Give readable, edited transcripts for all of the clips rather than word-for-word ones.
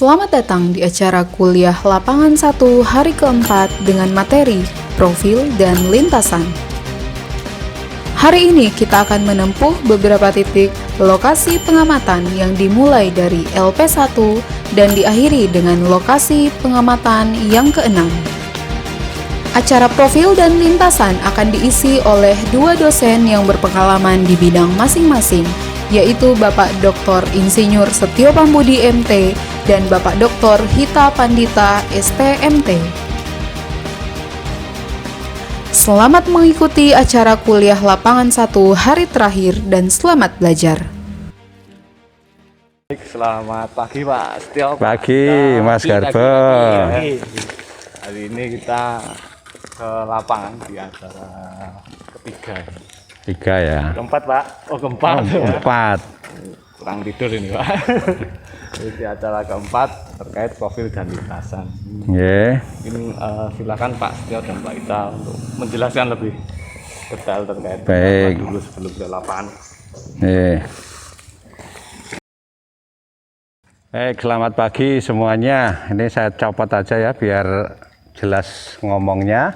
Selamat datang di acara kuliah lapangan 1 hari keempat dengan materi, profil, dan lintasan. Hari ini kita akan menempuh beberapa titik lokasi pengamatan yang dimulai dari LP1 dan diakhiri dengan lokasi pengamatan yang keenam. Acara profil dan lintasan akan diisi oleh dua dosen yang berpengalaman di bidang masing-masing, yaitu Bapak Dr. Insinyur Setio Pambudi MT dan Bapak Dr. Hita Pandita STMT. Selamat mengikuti acara kuliah lapangan 1 hari terakhir dan selamat belajar. Selamat pagi Pak Setio. Pagi Mas Garbo. Hari ini kita ke lapangan di acara ketiga. Tiga ya. Keempat Pak. Oh keempat. Empat. Kurang tidur ini Pak. Di acara keempat terkait profil dan lintasan. Yeah. Mungkin silakan Pak Setio dan Pak Ita untuk menjelaskan lebih detail terkait Baik. dulu sebelum ke lapangan. Yeah. Baik, selamat pagi semuanya. Ini saya copot aja ya biar jelas ngomongnya.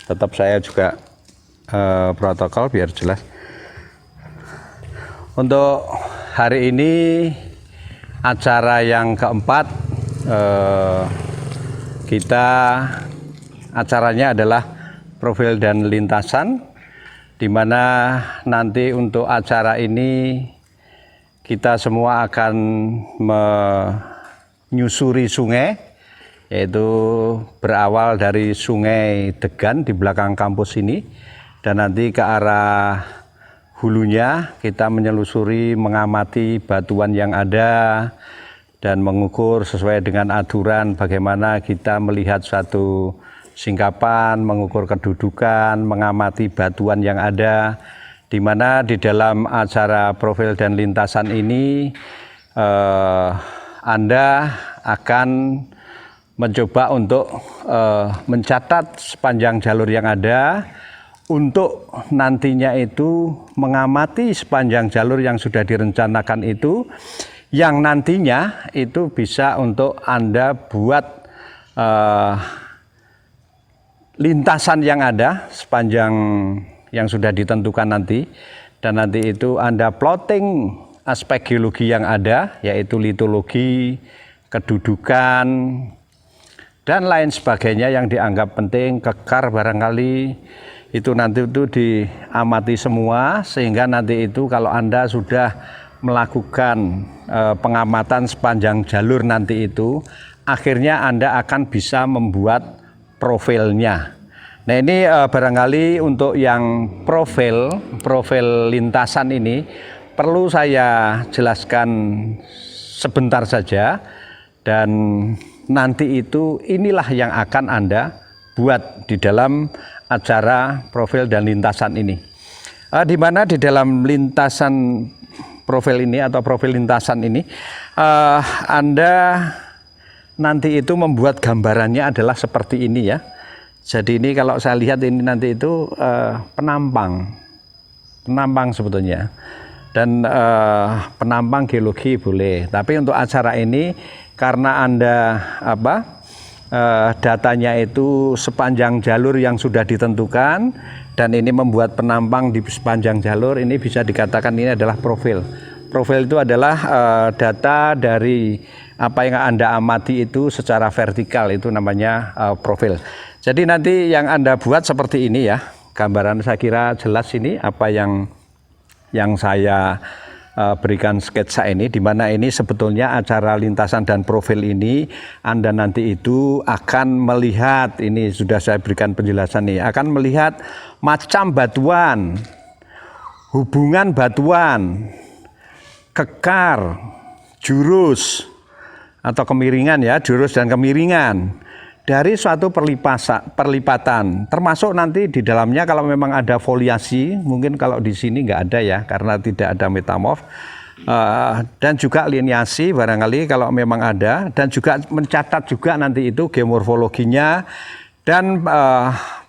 Tetap saya juga protokol biar jelas. Untuk hari ini acara yang keempat, kita acaranya adalah profil dan lintasan, di mana nanti untuk acara ini kita semua akan menyusuri sungai, yaitu berawal dari Sungai Degan di belakang kampus ini, dan nanti ke arah hulunya kita menyelusuri, mengamati batuan yang ada, dan mengukur sesuai dengan aturan bagaimana kita melihat suatu singkapan, mengukur kedudukan, mengamati batuan yang ada, di mana di dalam acara profil dan lintasan ini Anda akan mencoba untuk mencatat sepanjang jalur yang ada, untuk nantinya itu mengamati sepanjang jalur yang sudah direncanakan itu, yang nantinya itu bisa untuk Anda buat lintasan yang ada sepanjang yang sudah ditentukan nanti, dan nanti itu Anda plotting aspek geologi yang ada, yaitu litologi, kedudukan, dan lain sebagainya yang dianggap penting, kekar barangkali, itu nanti itu diamati semua, sehingga nanti itu kalau Anda sudah melakukan pengamatan sepanjang jalur nanti itu, akhirnya Anda akan bisa membuat profilnya. Nah ini barangkali untuk yang profil lintasan ini perlu saya jelaskan sebentar saja, dan nanti itu inilah yang akan Anda buat di dalam acara profil dan lintasan ini. Di mana di dalam lintasan profil ini atau profil lintasan ini, Anda nanti itu membuat gambarannya adalah seperti ini ya. Jadi ini kalau saya lihat ini nanti itu penampang sebetulnya. Dan penampang geologi boleh. Tapi untuk acara ini karena Anda datanya itu sepanjang jalur yang sudah ditentukan, dan ini membuat penampang di sepanjang jalur, ini bisa dikatakan ini adalah profil. Profil itu adalah data dari apa yang Anda amati itu secara vertikal, itu namanya profil. Jadi nanti yang Anda buat seperti ini ya, gambaran saya kira jelas ini apa yang saya berikan sketsa ini, di mana ini sebetulnya acara lintasan dan profil ini Anda nanti itu akan melihat, ini sudah saya berikan penjelasan nih, akan melihat macam batuan, hubungan batuan, kekar, jurus atau kemiringan ya, jurus dan kemiringan dari suatu perlipatan, termasuk nanti di dalamnya kalau memang ada foliasi, mungkin kalau di sini nggak ada ya karena tidak ada metamorf, dan juga liniasi barangkali kalau memang ada, dan juga mencatat juga nanti itu geomorfologinya dan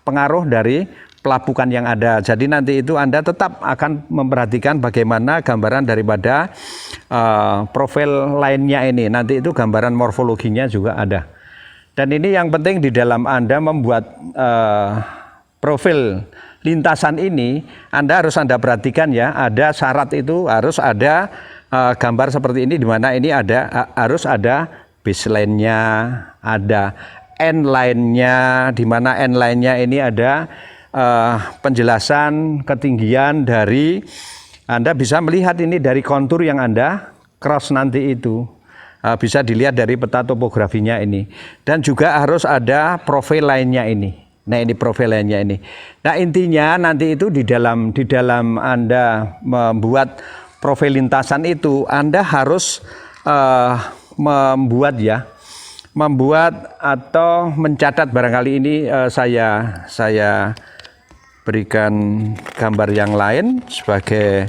pengaruh dari pelapukan yang ada. Jadi nanti itu Anda tetap akan memperhatikan bagaimana gambaran daripada profil lainnya ini. Nanti itu gambaran morfologinya juga ada. Dan ini yang penting di dalam Anda membuat profil lintasan ini, Anda perhatikan ya, ada syarat itu harus ada gambar seperti ini, di mana ini harus ada baseline-nya, ada end line-nya, di mana end line-nya ini ada penjelasan ketinggian dari, Anda bisa melihat ini dari kontur yang Anda cross nanti itu. Bisa dilihat dari peta topografinya ini. Dan juga harus ada profil lainnya ini. Nah, ini profil lainnya ini. Nah, intinya nanti itu di dalam Anda membuat profil lintasan itu, Anda harus membuat atau mencatat. Barangkali ini saya berikan gambar yang lain sebagai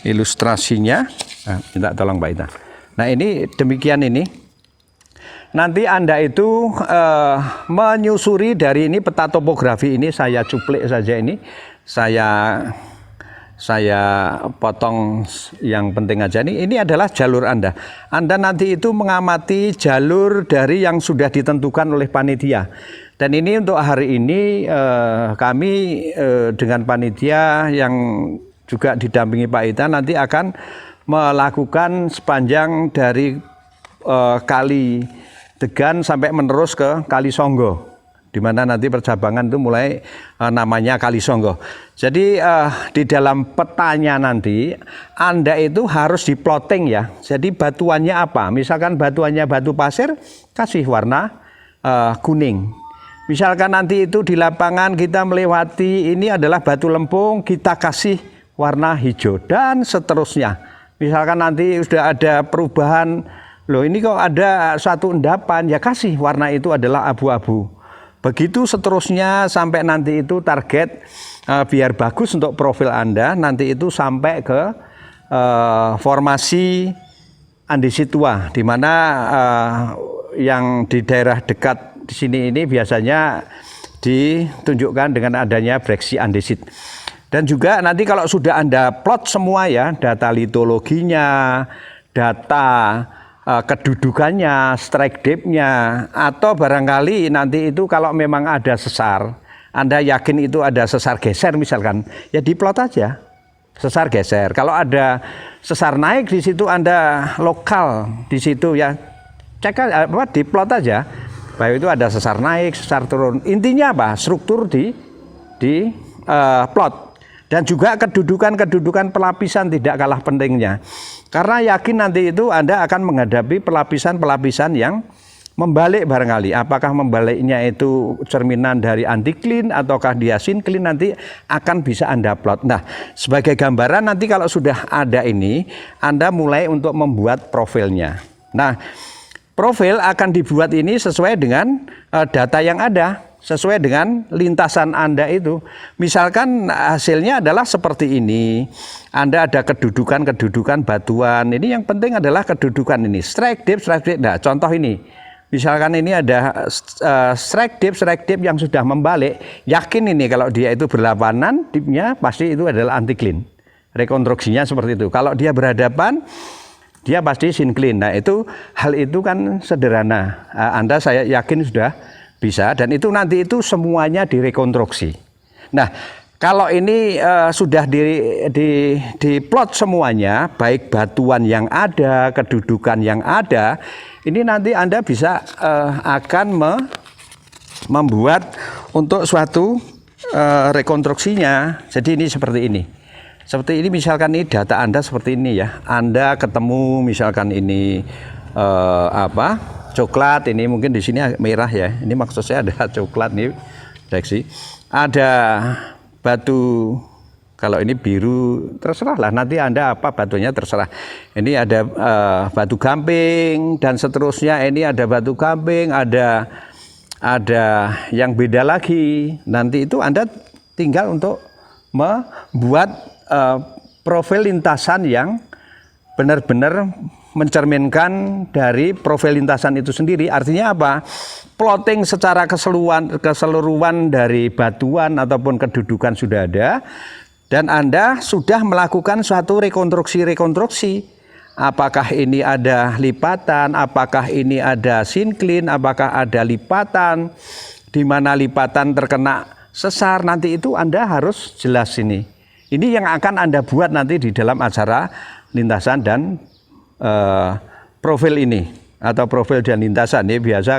ilustrasinya. Minta tolong Pak Ita. Nah, ini demikian ini. Nanti Anda itu menyusuri dari ini peta topografi ini, saya cuplik saja ini. Saya potong yang penting aja nih. Ini adalah jalur Anda. Anda nanti itu mengamati jalur dari yang sudah ditentukan oleh panitia. Dan ini untuk hari ini kami dengan panitia yang juga didampingi Pak Ita nanti akan melakukan sepanjang dari Kali Degan sampai menerus ke Kali Songgo, di mana nanti percabangan itu mulai namanya Kali Songgo. Jadi di dalam petanya nanti Anda itu harus diplotting ya. Jadi batuannya apa? Misalkan batuannya batu pasir, kasih warna kuning. Misalkan nanti itu di lapangan kita melewati ini adalah batu lempung, kita kasih warna hijau dan seterusnya. Misalkan nanti sudah ada perubahan, loh ini kok ada suatu endapan, ya kasih warna itu adalah abu-abu. Begitu seterusnya sampai nanti itu target biar bagus untuk profil Anda, nanti itu sampai ke formasi andesitua, di mana yang di daerah dekat di sini ini biasanya ditunjukkan dengan adanya breksi andesit. Dan juga nanti kalau sudah Anda plot semua ya, data litologinya, data kedudukannya, strike depth-nya, atau barangkali nanti itu kalau memang ada sesar, Anda yakin itu ada sesar geser misalkan, ya diplot aja, sesar geser. Kalau ada sesar naik di situ Anda lokal di situ ya, cek apa diplot aja, bahwa itu ada sesar naik, sesar turun. Intinya apa? Struktur di plot. Dan juga kedudukan pelapisan tidak kalah pentingnya. Karena yakin nanti itu Anda akan menghadapi pelapisan-pelapisan yang membalik barangkali. Apakah membaliknya itu cerminan dari antiklin ataukah dia sinkline, nanti akan bisa Anda plot. Nah, sebagai gambaran nanti kalau sudah ada ini, Anda mulai untuk membuat profilnya. Nah, profil akan dibuat ini sesuai dengan data yang ada, sesuai dengan lintasan Anda itu. Misalkan hasilnya adalah seperti ini. Anda ada kedudukan batuan. Ini yang penting adalah kedudukan ini. Strike depth. Nah, contoh ini. Misalkan ini ada strike depth yang sudah membalik. Yakin ini kalau dia itu berlawanan, dipnya pasti itu adalah antiklin. Rekonstruksinya seperti itu. Kalau dia berhadapan, dia pasti sinkline. Nah, hal itu kan sederhana. Anda saya yakin sudah bisa, dan itu nanti itu semuanya direkonstruksi. Nah, kalau ini sudah diplot semuanya, baik batuan yang ada, kedudukan yang ada, ini nanti Anda bisa akan membuat untuk suatu rekonstruksinya. Jadi ini seperti ini. Seperti ini misalkan ini data Anda seperti ini ya. Anda ketemu misalkan ini coklat, ini mungkin di sini merah ya. Ini maksud saya ada coklat nih, seksi. Ada batu, kalau ini biru terserah lah. Nanti Anda apa batunya terserah. Ini ada batu gamping dan seterusnya. Ini ada batu gamping, ada yang beda lagi. Nanti itu Anda tinggal untuk membuat profil lintasan yang benar-benar mencerminkan dari profil lintasan itu sendiri. Artinya apa? Plotting secara keseluruhan dari batuan ataupun kedudukan sudah ada, dan Anda sudah melakukan suatu rekonstruksi. Apakah ini ada lipatan, apakah ini ada sinkline, apakah ada lipatan, di mana lipatan terkena sesar, nanti itu Anda harus jelas ini. Ini yang akan Anda buat nanti di dalam acara lintasan dan profil ini, atau profil dan lintasan. Ini biasa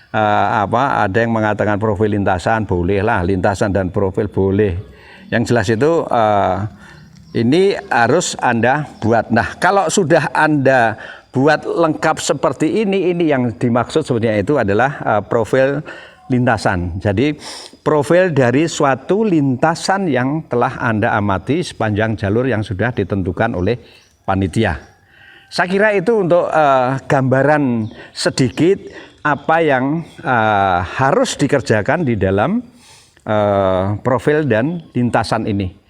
ada yang mengatakan profil lintasan, bolehlah, lintasan dan profil boleh. Yang jelas itu ini harus Anda buat. Nah, kalau sudah Anda buat lengkap seperti ini yang dimaksud sebenarnya itu adalah profil lintasan. Jadi profil dari suatu lintasan yang telah Anda amati sepanjang jalur yang sudah ditentukan oleh panitia. Saya kira itu untuk gambaran sedikit apa yang harus dikerjakan di dalam profil dan lintasan ini.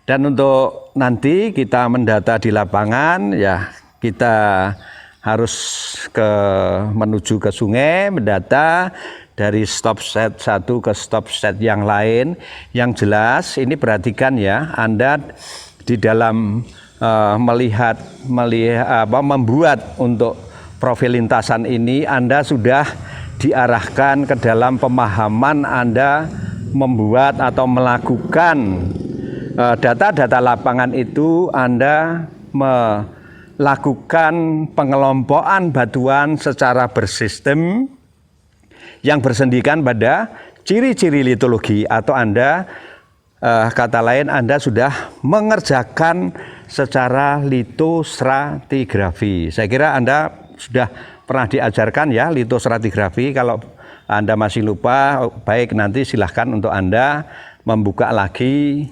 Dan untuk nanti kita mendata di lapangan, ya kita harus menuju ke sungai, mendata dari stop set satu ke stop set yang lain. Yang jelas ini perhatikan ya, Anda di dalam membuat untuk profil lintasan ini, Anda sudah diarahkan ke dalam pemahaman Anda membuat atau melakukan data-data lapangan itu. Anda melakukan pengelompokan batuan secara bersistem yang bersendikan pada ciri-ciri litologi, atau Anda kata lain Anda sudah mengerjakan secara litostratigrafi. Saya kira Anda sudah pernah diajarkan ya litostratigrafi. Kalau Anda masih lupa, baik nanti silahkan untuk Anda membuka lagi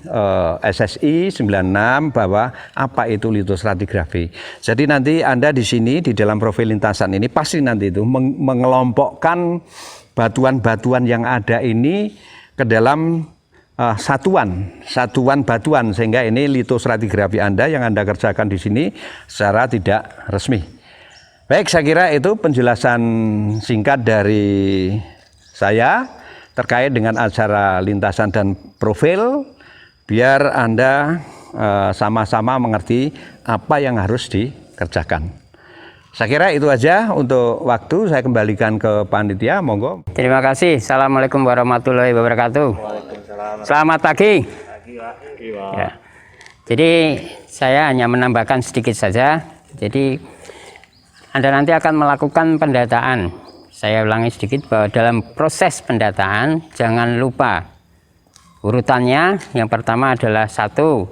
SSI 96 bahwa apa itu litostratigrafi. Jadi nanti Anda di sini di dalam profil lintasan ini pasti nanti itu mengelompokkan batuan-batuan yang ada ini ke dalam satuan batuan, sehingga ini litostratigrafi Anda yang Anda kerjakan di sini secara tidak resmi. Baik, saya kira itu penjelasan singkat dari saya terkait dengan acara lintasan dan profil, biar Anda sama-sama mengerti apa yang harus dikerjakan. Saya kira itu aja untuk waktu. Saya kembalikan ke panitia, monggo. Terima kasih. Assalamualaikum warahmatullahi wabarakatuh. Selamat pagi. Ya. Jadi saya hanya menambahkan sedikit saja. Jadi Anda nanti akan melakukan pendataan. Saya ulangi sedikit bahwa dalam proses pendataan jangan lupa urutannya. Yang pertama adalah satu,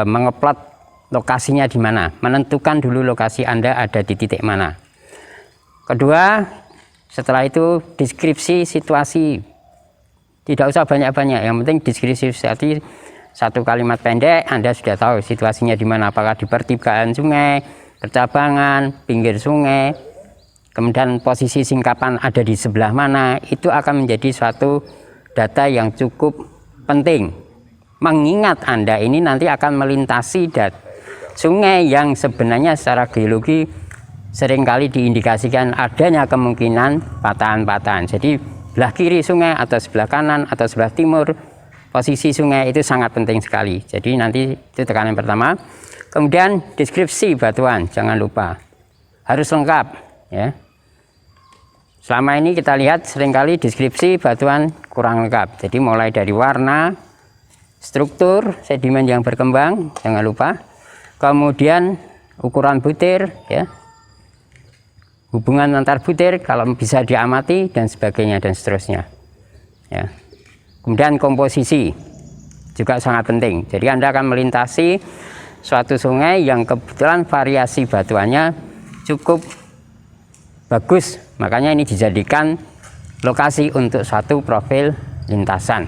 mengeplot lokasinya di mana, menentukan dulu lokasi Anda ada di titik mana. Kedua, setelah itu deskripsi situasi, tidak usah banyak-banyak, yang penting deskripsi situasi, satu kalimat pendek Anda sudah tahu situasinya di mana, apakah di pertigaan sungai, percabangan, pinggir sungai. Kemudian posisi singkapan ada di sebelah mana, itu akan menjadi suatu data yang cukup penting. Mengingat Anda ini nanti akan melintasi sungai yang sebenarnya secara geologi seringkali diindikasikan adanya kemungkinan patahan-patahan. Jadi belah kiri sungai atau sebelah kanan atau sebelah timur, posisi sungai itu sangat penting sekali. Jadi nanti itu tekanan pertama. Kemudian deskripsi batuan, jangan lupa. Harus lengkap. Ya. Selama ini kita lihat seringkali deskripsi batuan kurang lengkap. Jadi mulai dari warna, struktur, sedimen yang berkembang, jangan lupa. Kemudian ukuran butir, ya. Hubungan antar butir kalau bisa diamati dan sebagainya dan seterusnya. Ya. Kemudian komposisi juga sangat penting. Jadi Anda akan melintasi suatu sungai yang kebetulan variasi batuannya cukup bagus, makanya ini dijadikan lokasi untuk suatu profil lintasan.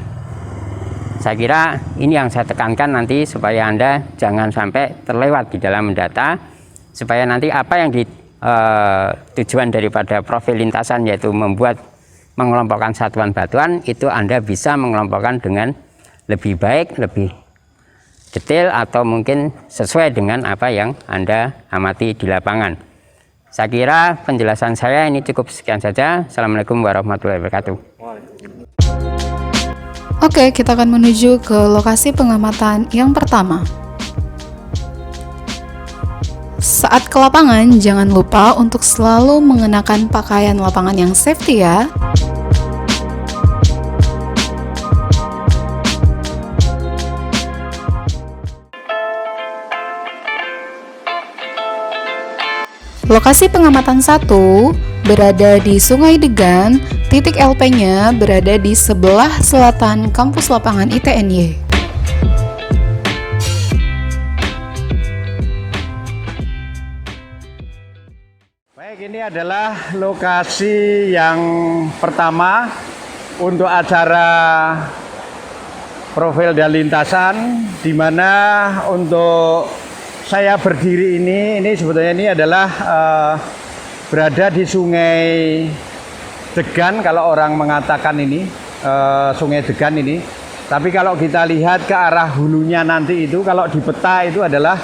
Saya kira ini yang saya tekankan nanti supaya Anda jangan sampai terlewat di dalam mendata, supaya nanti apa yang tujuan daripada profil lintasan yaitu mengelompokkan satuan batuan itu Anda bisa mengelompokkan dengan lebih baik, lebih detail atau mungkin sesuai dengan apa yang Anda amati di lapangan. Saya kira penjelasan saya ini cukup sekian saja. Assalamualaikum warahmatullahi wabarakatuh. Oke, kita akan menuju ke lokasi pengamatan yang pertama. Saat ke lapangan, jangan lupa untuk selalu mengenakan pakaian lapangan yang safety ya. Lokasi pengamatan 1 berada di Sungai Degan, titik LP-nya berada di sebelah selatan kampus lapangan ITNY. Baik, ini adalah lokasi yang pertama untuk acara profil dan lintasan, di mana untuk saya berdiri ini sebetulnya ini adalah berada di Sungai Degan, kalau orang mengatakan ini Sungai Degan ini. Tapi kalau kita lihat ke arah hulunya nanti itu, kalau di peta itu adalah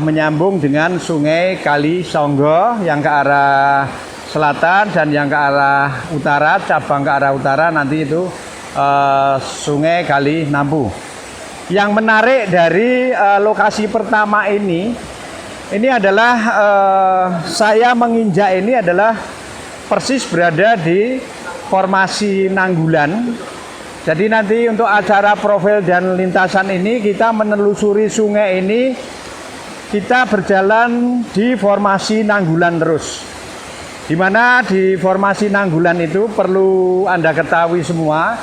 menyambung dengan Sungai Kali Songgo yang ke arah selatan dan yang ke arah utara, cabang ke arah utara nanti itu Sungai Kali Nampu. Yang menarik dari lokasi pertama ini adalah saya menginjak ini adalah persis berada di formasi Nanggulan. Jadi nanti untuk acara profil dan lintasan ini kita menelusuri sungai ini, kita berjalan di formasi Nanggulan terus. Dimana di formasi Nanggulan itu perlu Anda ketahui semua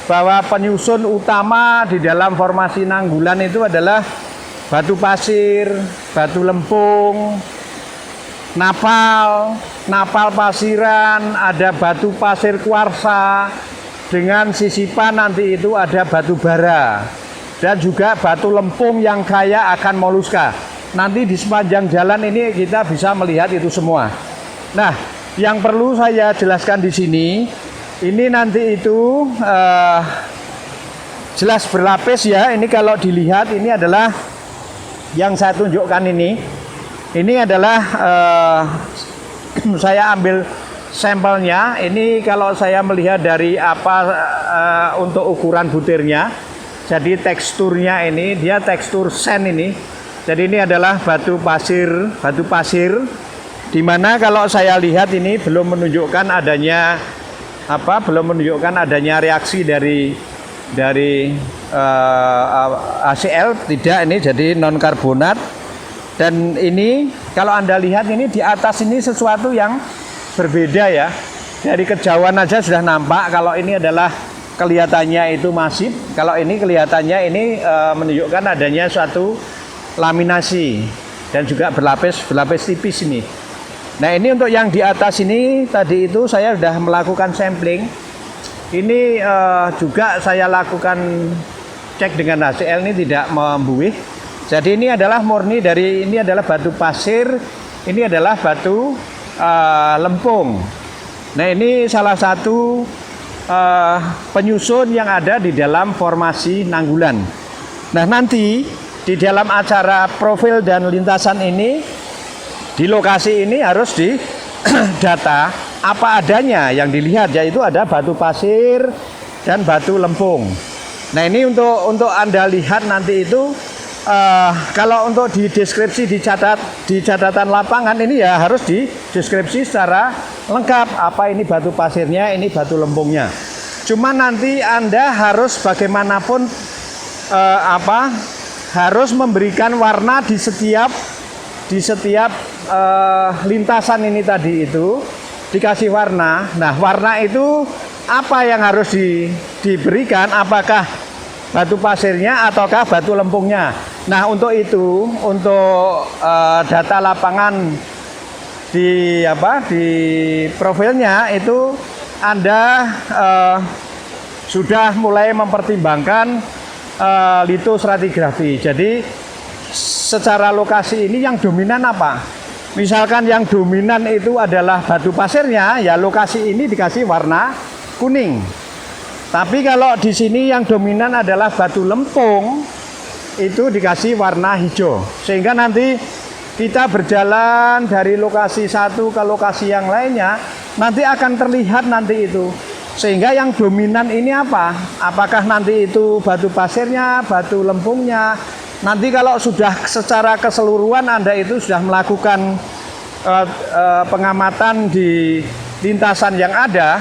bahwa penyusun utama di dalam formasi Nanggulan itu adalah batu pasir, batu lempung, napal pasiran, ada batu pasir kuarsa, dengan sisipan nanti itu ada batu bara, dan juga batu lempung yang kaya akan moluska. Nanti di sepanjang jalan ini kita bisa melihat itu semua. Nah, yang perlu saya jelaskan di sini, ini nanti itu jelas berlapis ya. Ini kalau dilihat ini adalah yang saya tunjukkan ini. Ini adalah saya ambil sampelnya. Ini kalau saya melihat dari untuk ukuran butirnya. Jadi teksturnya ini dia tekstur sand ini. Jadi ini adalah batu pasir. Di mana kalau saya lihat ini belum menunjukkan adanya reaksi dari HCl, tidak, ini jadi non karbonat. Dan ini kalau Anda lihat ini di atas ini sesuatu yang berbeda ya. Dari kejauhan aja sudah nampak kalau ini adalah kelihatannya itu masif, kalau ini kelihatannya ini menunjukkan adanya suatu laminasi dan juga berlapis tipis ini. Nah, ini untuk yang di atas ini tadi itu saya sudah melakukan sampling. Ini juga saya lakukan cek dengan HCl, ini tidak membuih. Jadi ini adalah murni dari, ini adalah batu pasir, ini adalah batu lempung. Nah, ini salah satu penyusun yang ada di dalam formasi Nanggulan. Nah, nanti di dalam acara profil dan lintasan ini, di lokasi ini harus didata apa adanya yang dilihat, yaitu ada batu pasir dan batu lempung. Nah, ini untuk Anda lihat nanti itu kalau untuk di deskripsi di catatan lapangan ini ya harus dideskripsi secara lengkap, apa ini batu pasirnya, ini batu lempungnya. Cuma nanti Anda harus bagaimanapun harus memberikan warna di setiap lintasan ini tadi itu dikasih warna. Nah, warna itu apa yang harus diberikan, apakah batu pasirnya ataukah batu lempungnya. Nah, untuk itu, untuk data lapangan di profilnya itu Anda sudah mulai mempertimbangkan litostratigrafi. Jadi secara lokasi ini yang dominan apa? Misalkan yang dominan itu adalah batu pasirnya, ya lokasi ini dikasih warna kuning. Tapi kalau di sini yang dominan adalah batu lempung, itu dikasih warna hijau, sehingga nanti kita berjalan dari lokasi satu ke lokasi yang lainnya nanti akan terlihat nanti itu. Sehingga yang dominan ini apa? Apakah nanti itu batu pasirnya, batu lempungnya? Nanti kalau sudah secara keseluruhan Anda itu sudah melakukan pengamatan di lintasan yang ada,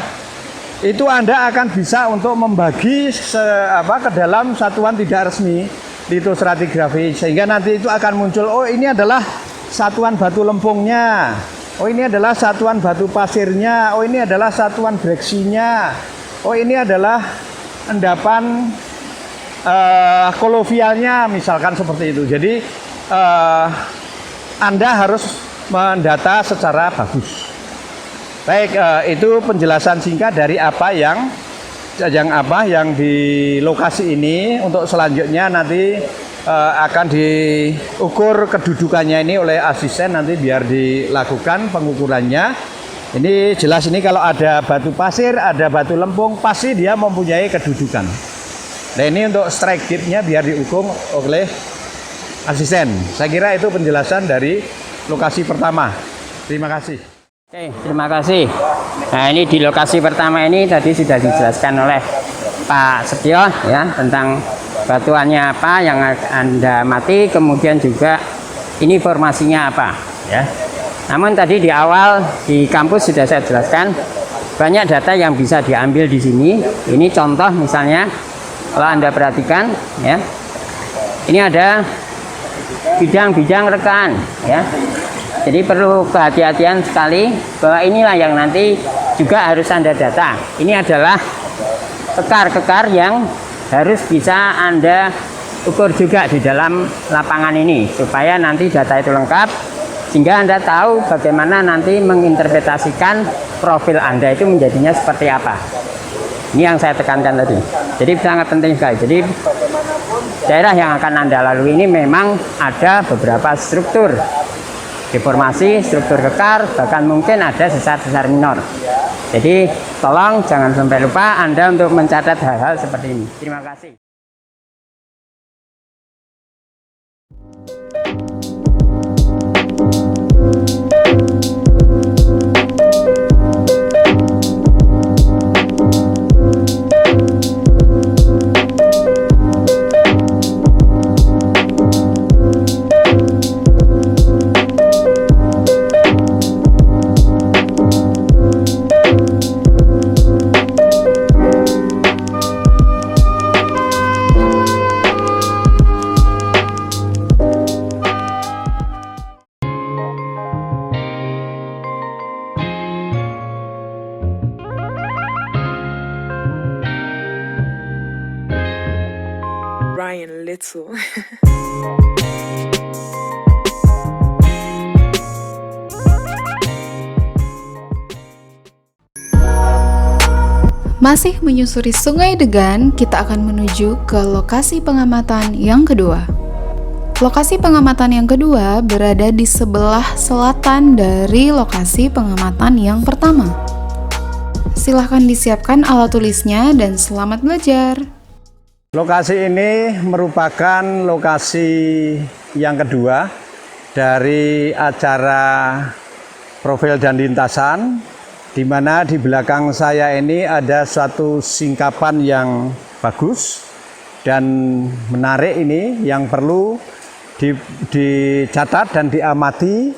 itu Anda akan bisa untuk membagi ke dalam satuan tidak resmi litostratigrafi, sehingga nanti itu akan muncul, oh ini adalah satuan batu lempungnya, oh ini adalah satuan batu pasirnya, oh ini adalah satuan breksinya, oh ini adalah endapan kolovialnya, misalkan seperti itu. Jadi Anda harus mendata secara bagus. Baik, itu penjelasan singkat dari apa yang di lokasi ini. Untuk selanjutnya nanti akan diukur kedudukannya ini oleh asisten, nanti biar dilakukan pengukurannya. Ini jelas, ini kalau ada batu pasir, ada batu lempung, pasti dia mempunyai kedudukan. Nah, ini untuk strike depth-nya biar diukur oleh asisten. Saya kira itu penjelasan dari lokasi pertama. Terima kasih. Oke, terima kasih. Nah, ini di lokasi pertama ini tadi sudah dijelaskan oleh Pak Setio ya, tentang batuannya apa yang Anda amati, kemudian juga ini formasinya apa ya. Namun tadi di awal di kampus sudah saya jelaskan banyak data yang bisa diambil di sini. Ini contoh misalnya kalau Anda perhatikan ya. Ini ada bidang-bidang rekaan ya. Jadi perlu kehati-hatian sekali bahwa inilah yang nanti juga harus Anda data. Ini adalah kekar-kekar yang harus bisa Anda ukur juga di dalam lapangan ini, supaya nanti data itu lengkap, sehingga Anda tahu bagaimana nanti menginterpretasikan profil Anda itu menjadinya seperti apa. Ini yang saya tekankan tadi. Jadi sangat penting sekali. Jadi daerah yang akan Anda lalui ini memang ada beberapa struktur deformasi, struktur kekar, bahkan mungkin ada sesar-sesar minor. Jadi tolong jangan sampai lupa Anda untuk mencatat hal-hal seperti ini. Terima kasih. Ryan Little. Masih menyusuri Sungai Degan, kita akan menuju ke lokasi pengamatan yang kedua. Lokasi pengamatan yang kedua berada di sebelah selatan dari lokasi pengamatan yang pertama. Silahkan disiapkan alat tulisnya dan selamat belajar. Lokasi ini merupakan lokasi yang kedua dari acara profil dan lintasan, di mana di belakang saya ini ada suatu singkapan yang bagus dan menarik ini yang perlu dicatat dan diamati,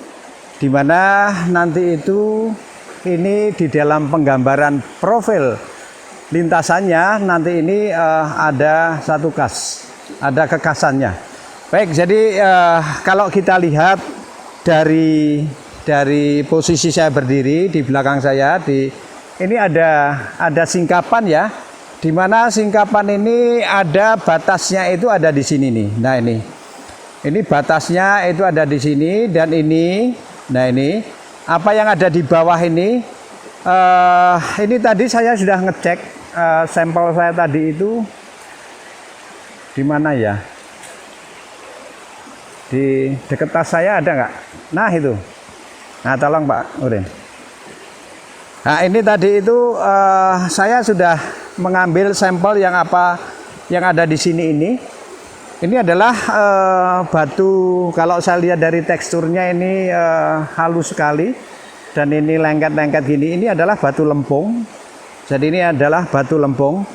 di mana nanti itu ini di dalam penggambaran profil lintasannya nanti ini ada satu kas, ada kekasannya. Baik, jadi kalau kita lihat dari posisi saya berdiri di belakang saya, ini ada singkapan ya, di mana singkapan ini ada batasnya itu ada di sini nih. Nah ini batasnya itu ada di sini dan ini, nah ini apa yang ada di bawah ini tadi saya sudah ngecek sampel saya tadi itu di mana ya, di dekat tas saya ada nggak? Nah itu, nah tolong Pak Urin. Nah ini tadi itu saya sudah mengambil sampel yang ada di sini ini. Ini adalah batu, kalau saya lihat dari teksturnya ini halus sekali. Dan ini lengket-lengket gini, ini adalah batu lempung. Jadi ini adalah batu lempung.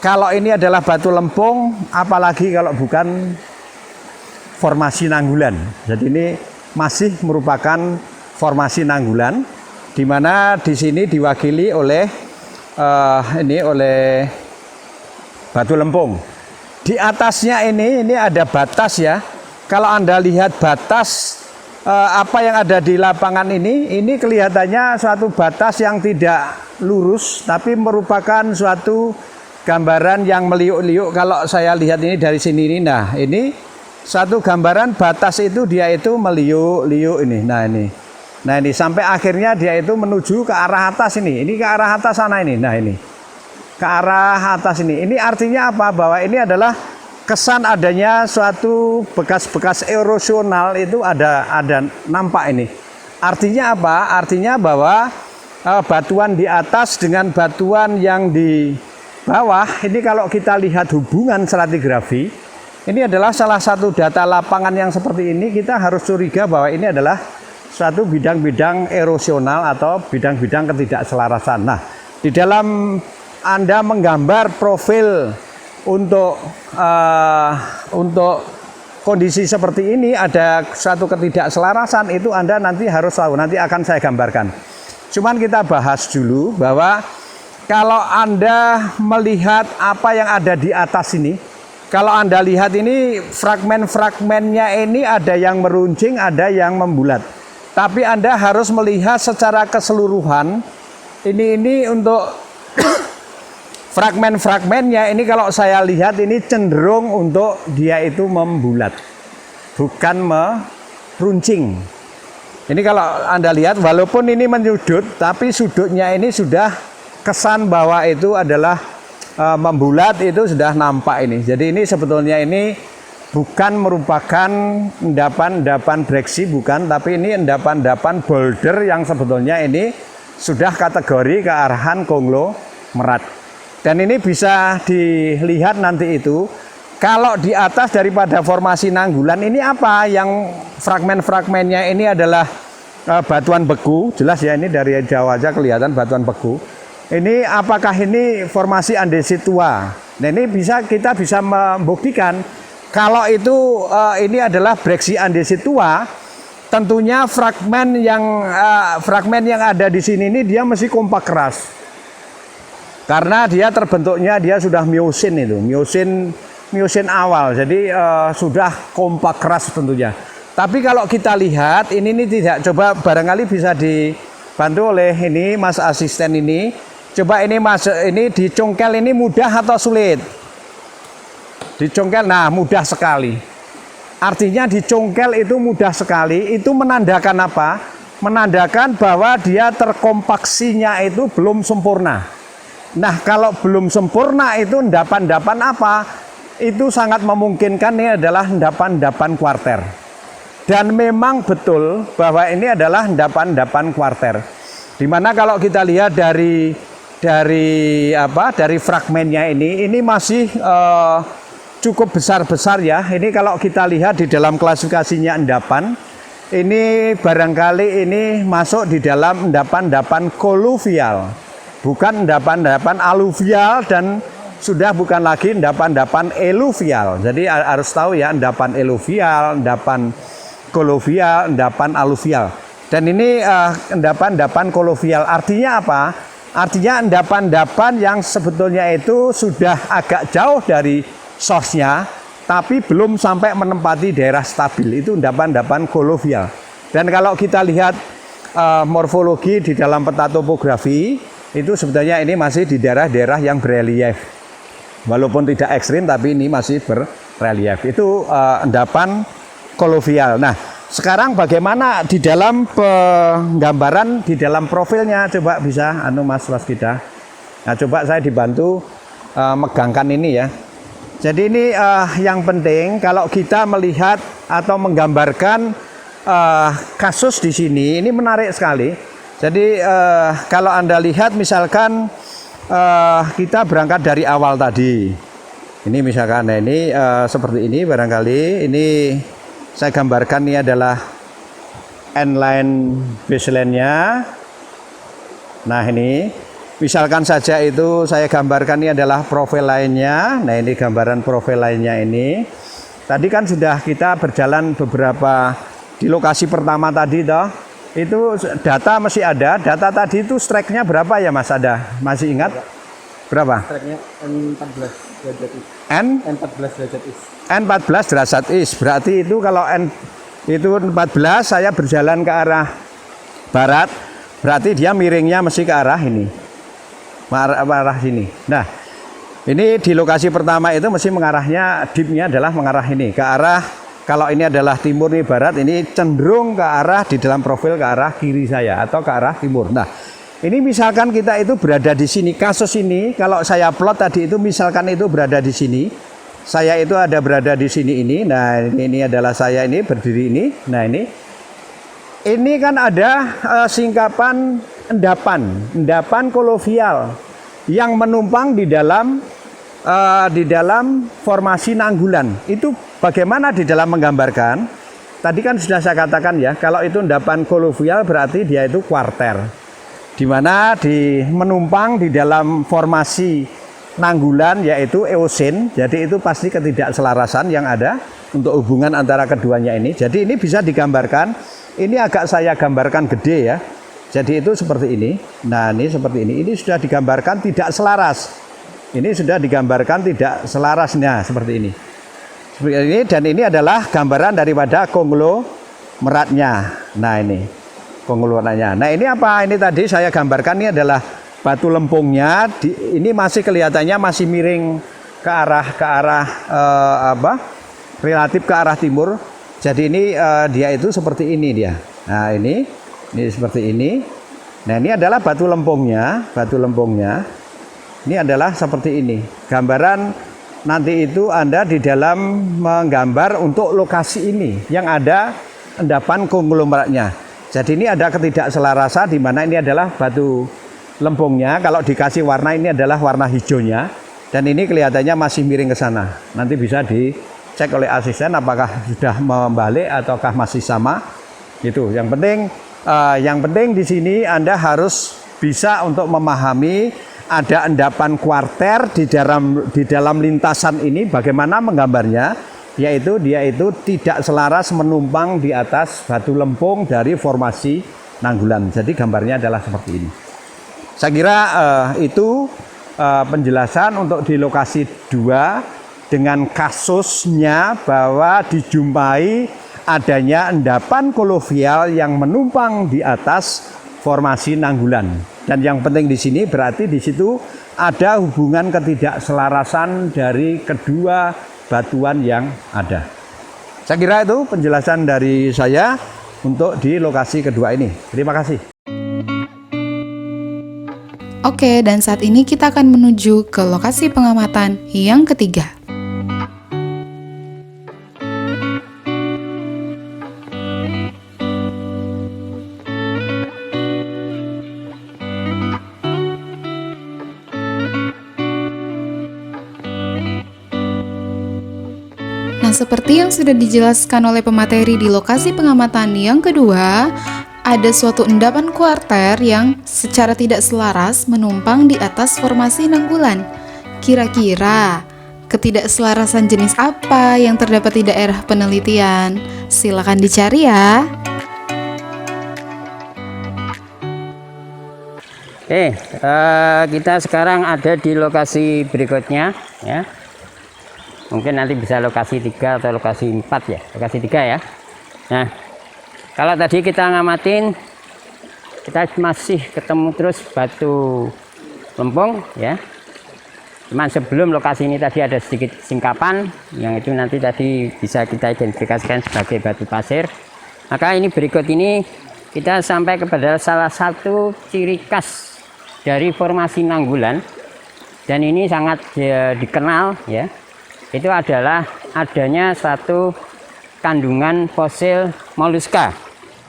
Kalau ini adalah batu lempung, apalagi kalau bukan formasi Nanggulan. Jadi ini masih merupakan formasi Nanggulan, di mana di sini diwakili oleh oleh batu lempung. Di atasnya ini ada batas ya. Kalau Anda lihat batas apa yang ada di lapangan ini kelihatannya suatu batas yang tidak lurus, tapi merupakan suatu gambaran yang meliuk-liuk. Kalau saya lihat ini dari sini ini, nah ini satu gambaran batas itu dia itu meliuk-liuk ini. Nah ini sampai akhirnya dia itu menuju ke arah atas ini ke arah atas sana ini. Nah ini ke arah atas ini. Ini artinya apa? Bahwa ini adalah kesan adanya suatu bekas-bekas erosional itu ada nampak ini. Artinya apa? Artinya bahwa batuan di atas dengan batuan yang di bawah ini, kalau kita lihat hubungan stratigrafi, ini adalah salah satu data lapangan yang seperti ini. Kita harus curiga bahwa ini adalah suatu bidang-bidang erosional atau bidang-bidang ketidakselarasan. Nah, di dalam Anda menggambar profil untuk kondisi seperti ini, ada satu ketidakselarasan, itu Anda nanti harus tahu, nanti akan saya gambarkan. Cuman kita bahas dulu bahwa kalau Anda melihat apa yang ada di atas ini, kalau Anda lihat ini fragmen-fragmennya ini ada yang meruncing, ada yang membulat. Tapi Anda harus melihat secara keseluruhan. Ini untuk fragmen-fragmennya ini, kalau saya lihat ini cenderung untuk dia itu membulat, bukan meruncing. Ini kalau Anda lihat, walaupun ini menyudut, tapi sudutnya ini sudah kesan bahwa itu adalah membulat, itu sudah nampak ini. Jadi ini sebetulnya ini bukan merupakan endapan-endapan breksi, bukan, tapi ini endapan-endapan boulder yang sebetulnya ini sudah kategori kearahan konglomerat. Dan ini bisa dilihat nanti itu, kalau di atas daripada formasi Nanggulan ini apa yang fragmen-fragmennya ini adalah batuan beku, jelas ya, ini dari jauh aja kelihatan batuan beku. Ini apakah ini formasi andesitua? Nah ini kita bisa membuktikan kalau itu ini adalah breksi andesitua, tentunya fragmen yang ada di sini ini dia mesti kompak keras. Karena dia terbentuknya dia sudah miosin itu, miosin awal, jadi sudah kompak keras tentunya. Tapi kalau kita lihat ini tidak, coba barangkali bisa dibantu oleh ini Mas asisten ini. Coba ini Mas, ini dicongkel ini mudah atau sulit? Dicongkel, nah mudah sekali. Artinya dicongkel itu mudah sekali. Itu menandakan apa? Menandakan bahwa dia terkompaksinya itu belum sempurna. Nah kalau belum sempurna itu endapan-endapan apa? Itu sangat memungkinkan ini adalah endapan-endapan kuarter. Dan memang betul bahwa ini adalah endapan-endapan kuarter. Dimana kalau kita lihat dari fragmennya ini masih cukup besar-besar ya. Ini kalau kita lihat di dalam klasifikasinya endapan, ini barangkali ini masuk di dalam endapan-endapan koluvial, bukan endapan-endapan aluvial, dan sudah bukan lagi endapan-endapan eluvial. Jadi harus tahu ya, endapan eluvial, endapan koluvial, endapan aluvial. Dan ini endapan-endapan koluvial artinya apa? Artinya endapan-endapan yang sebetulnya itu sudah agak jauh dari source-nya, tapi belum sampai menempati daerah stabil. Itu endapan-endapan koluvial. Dan kalau kita lihat morfologi di dalam peta topografi, itu sebetulnya ini masih di daerah-daerah yang berelief. Walaupun tidak ekstrim, tapi ini masih berelief. Itu endapan koluvial. Nah, sekarang bagaimana di dalam penggambaran, di dalam profilnya, coba bisa Mas Waskita. Nah, coba saya dibantu megangkan ini ya. Jadi ini yang penting kalau kita melihat atau menggambarkan kasus di sini, ini menarik sekali. Jadi kalau Anda lihat misalkan kita berangkat dari awal tadi. Ini misalkan, nah ini seperti ini barangkali. Ini saya gambarkan, ini adalah end-line baseline-nya. Nah ini misalkan saja itu saya gambarkan, ini adalah profil lainnya. Nah ini gambaran profil lainnya ini. Tadi kan sudah kita berjalan beberapa di lokasi pertama tadi toh. Itu data masih ada. Data tadi itu strike-nya berapa ya Mas, ada? Masih ingat? Berapa? Strike-nya N14 derajat is. N14 derajat is. N14 derajat is. Berarti itu kalau N itu 14, saya berjalan ke arah barat, berarti dia miringnya mesti ke arah ini. Arah sini. Nah, ini di lokasi pertama itu mesti mengarahnya, dipnya adalah mengarah ini ke arah, kalau ini adalah timur, ini barat, ini cenderung ke arah di dalam profil ke arah kiri saya atau ke arah timur. Nah, ini misalkan kita itu berada di sini, kasus ini kalau saya plot tadi itu misalkan itu berada di sini, saya itu ada berada di sini ini. Nah, ini adalah saya ini berdiri ini. Nah, ini kan ada singkapan endapan kolovial yang menumpang di dalam formasi Nanggulan. Itu bagaimana di dalam menggambarkan? Tadi kan sudah saya katakan ya, kalau itu endapan kolovial berarti dia itu kuarter, di mana menumpang di dalam formasi Nanggulan yaitu Eosin. Jadi itu pasti ketidakselarasan yang ada untuk hubungan antara keduanya ini. Jadi ini bisa digambarkan. Ini agak saya gambarkan gede ya. Jadi itu seperti ini. Nah ini seperti ini. Ini sudah digambarkan tidak selaras. Ini sudah digambarkan tidak selarasnya seperti ini. Seperti ini, dan ini adalah gambaran daripada konglomeratnya. Nah ini konglomeratnya. Nah ini apa? Ini tadi saya gambarkan, ini adalah batu lempungnya. Ini masih kelihatannya masih miring ke arah relatif ke arah timur. Jadi ini dia itu seperti ini dia. Nah ini seperti ini. Nah ini adalah batu lempungnya. Ini adalah seperti ini. Gambaran nanti itu Anda di dalam menggambar untuk lokasi ini yang ada endapan konglomeratnya. Jadi ini ada ketidakselarasan di mana ini adalah batu lempungnya. Kalau dikasih warna, ini adalah warna hijaunya. Dan ini kelihatannya masih miring ke sana. Nanti bisa dicek oleh asisten apakah sudah membalik ataukah masih sama. Itu yang penting di sini Anda harus bisa untuk memahami ada endapan kuarter di dalam lintasan ini, bagaimana menggambarnya, yaitu dia itu tidak selaras menumpang di atas batu lempung dari formasi Nanggulan. Jadi gambarnya adalah seperti ini. Saya kira itu penjelasan untuk di lokasi 2 dengan kasusnya bahwa dijumpai adanya endapan kolovial yang menumpang di atas formasi Nanggulan. Dan yang penting di sini berarti di situ ada hubungan ketidakselarasan dari kedua batuan yang ada. Saya kira itu penjelasan dari saya untuk di lokasi kedua ini. Terima kasih. Oke, dan saat ini kita akan menuju ke lokasi pengamatan yang ketiga. Nah, seperti yang sudah dijelaskan oleh pemateri di lokasi pengamatan yang kedua, ada suatu endapan kuarter yang secara tidak selaras menumpang di atas formasi Nanggulan. Kira-kira ketidakselarasan jenis apa yang terdapat di daerah penelitian? Silakan dicari ya. Oke, kita sekarang ada di lokasi berikutnya ya. Mungkin nanti bisa lokasi 3 atau lokasi 4 ya. Lokasi 3 ya. Nah, kalau tadi kita ngamatin, kita masih ketemu terus batu lempung ya. Cuman sebelum lokasi ini tadi ada sedikit singkapan yang itu nanti tadi bisa kita identifikasikan sebagai batu pasir. Maka ini berikut ini kita sampai kepada salah satu ciri khas dari formasi Nanggulan, dan ini sangat dikenal ya. Itu adalah adanya satu kandungan fosil moluska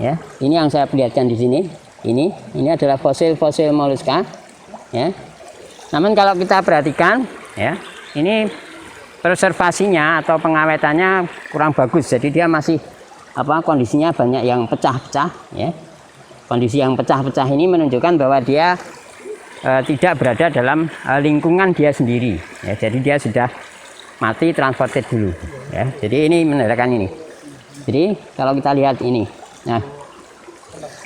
ya. Ini yang saya perlihatkan di sini. Ini adalah fosil moluska ya. Namun kalau kita perhatikan ya, ini preservasinya atau pengawetannya kurang bagus. Jadi dia masih kondisinya banyak yang pecah-pecah ya. Kondisi yang pecah-pecah ini menunjukkan bahwa dia tidak berada dalam lingkungan dia sendiri ya. Jadi dia sudah mati transported dulu ya. Jadi ini menandakan ini. Jadi kalau kita lihat ini, nah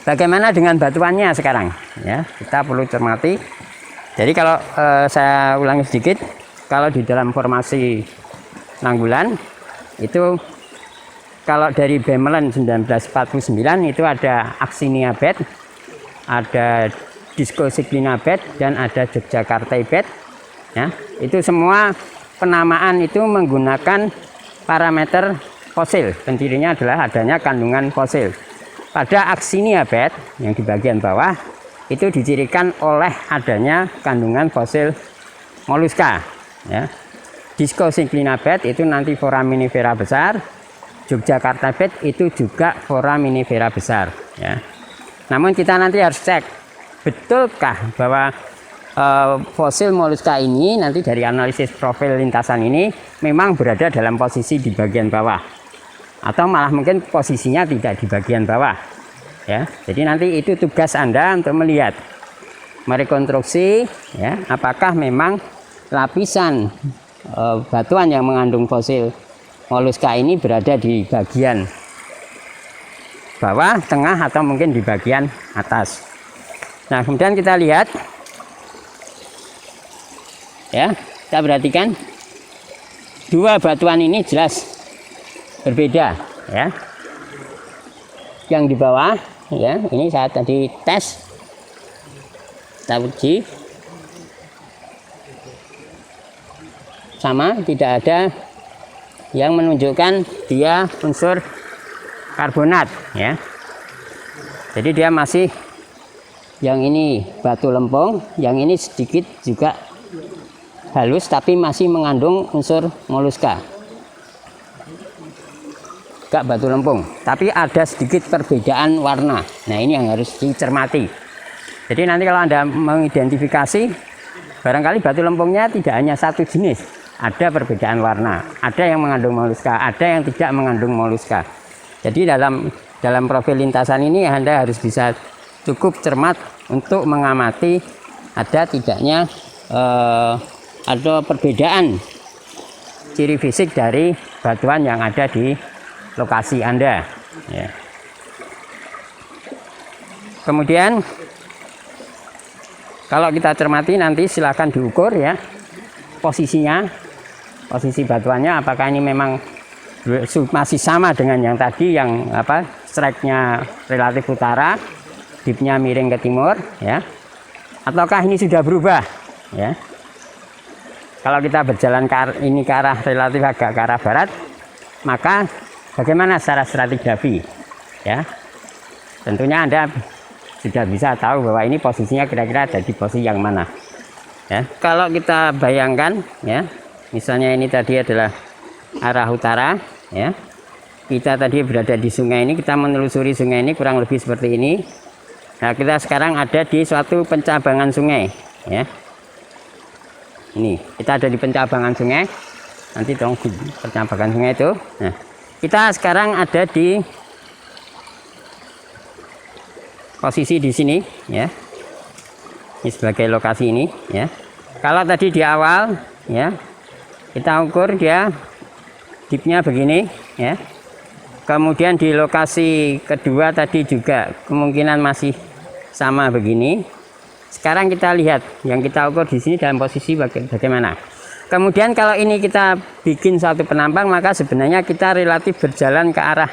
bagaimana dengan batuannya sekarang ya, kita perlu cermati. Jadi kalau saya ulangi sedikit, kalau di dalam formasi Nanggulan itu kalau dari Bemelen 1949 itu ada Aksinia bed, ada Discosiklina bed, dan ada Yogyakarta bed ya. Itu semua penamaan itu menggunakan parameter fosil. Pencirinya adalah adanya kandungan fosil. Pada Aksinia bed yang di bagian bawah itu dicirikan oleh adanya kandungan fosil moluska ya. Discosiklina bed itu nanti foraminifera besar, Yogyakarta bed itu juga foraminifera besar ya. Namun kita nanti harus cek betulkah bahwa fosil moluska ini nanti dari analisis profil lintasan ini memang berada dalam posisi di bagian bawah, atau malah mungkin posisinya tidak di bagian bawah ya. Jadi nanti itu tugas Anda untuk melihat, merekonstruksi ya, apakah memang lapisan batuan yang mengandung fosil moluska ini berada di bagian bawah, tengah, atau mungkin di bagian atas. Nah, kemudian kita lihat ya, kita perhatikan dua batuan ini jelas berbeda ya. Yang di bawah ya, ini saya tadi tes, kita uji sama, tidak ada yang menunjukkan dia unsur karbonat ya. Jadi dia masih, yang ini batu lempung, yang ini sedikit juga halus tapi masih mengandung unsur moluska, gak batu lempung, tapi ada sedikit perbedaan warna. Nah, ini yang harus dicermati. Jadi nanti kalau Anda mengidentifikasi, barangkali batu lempungnya tidak hanya satu jenis, ada perbedaan warna, ada yang mengandung moluska, ada yang tidak mengandung moluska. Jadi dalam profil lintasan ini Anda harus bisa cukup cermat untuk mengamati ada tidaknya ada perbedaan ciri fisik dari batuan yang ada di lokasi Anda ya. Kemudian kalau kita cermati nanti silakan diukur ya posisinya, posisi batuannya, apakah ini memang masih sama dengan yang tadi, yang strike-nya relatif utara, dipnya miring ke timur ya, ataukah ini sudah berubah ya. Kalau kita berjalan ke arah relatif agak ke arah barat, maka bagaimana secara stratigrafi ya, tentunya Anda sudah bisa tahu bahwa ini posisinya kira-kira ada di posisi yang mana ya. Kalau kita bayangkan ya, misalnya ini tadi adalah arah utara ya, kita tadi berada di sungai ini, kita menelusuri sungai ini kurang lebih seperti ini. Nah, kita sekarang ada di suatu pencabangan sungai ya. Ini kita ada di pencabangan sungai, nanti tolong di pencabangan sungai itu. Nah, kita sekarang ada di posisi di sini ya, ini sebagai lokasi ini ya. Kalau tadi di awal ya, kita ukur dia dipnya begini ya, kemudian di lokasi kedua tadi juga kemungkinan masih sama begini. Sekarang kita lihat yang kita ukur di sini dalam posisi bagaimana. Kemudian kalau ini kita bikin satu penampang, maka sebenarnya kita relatif berjalan ke arah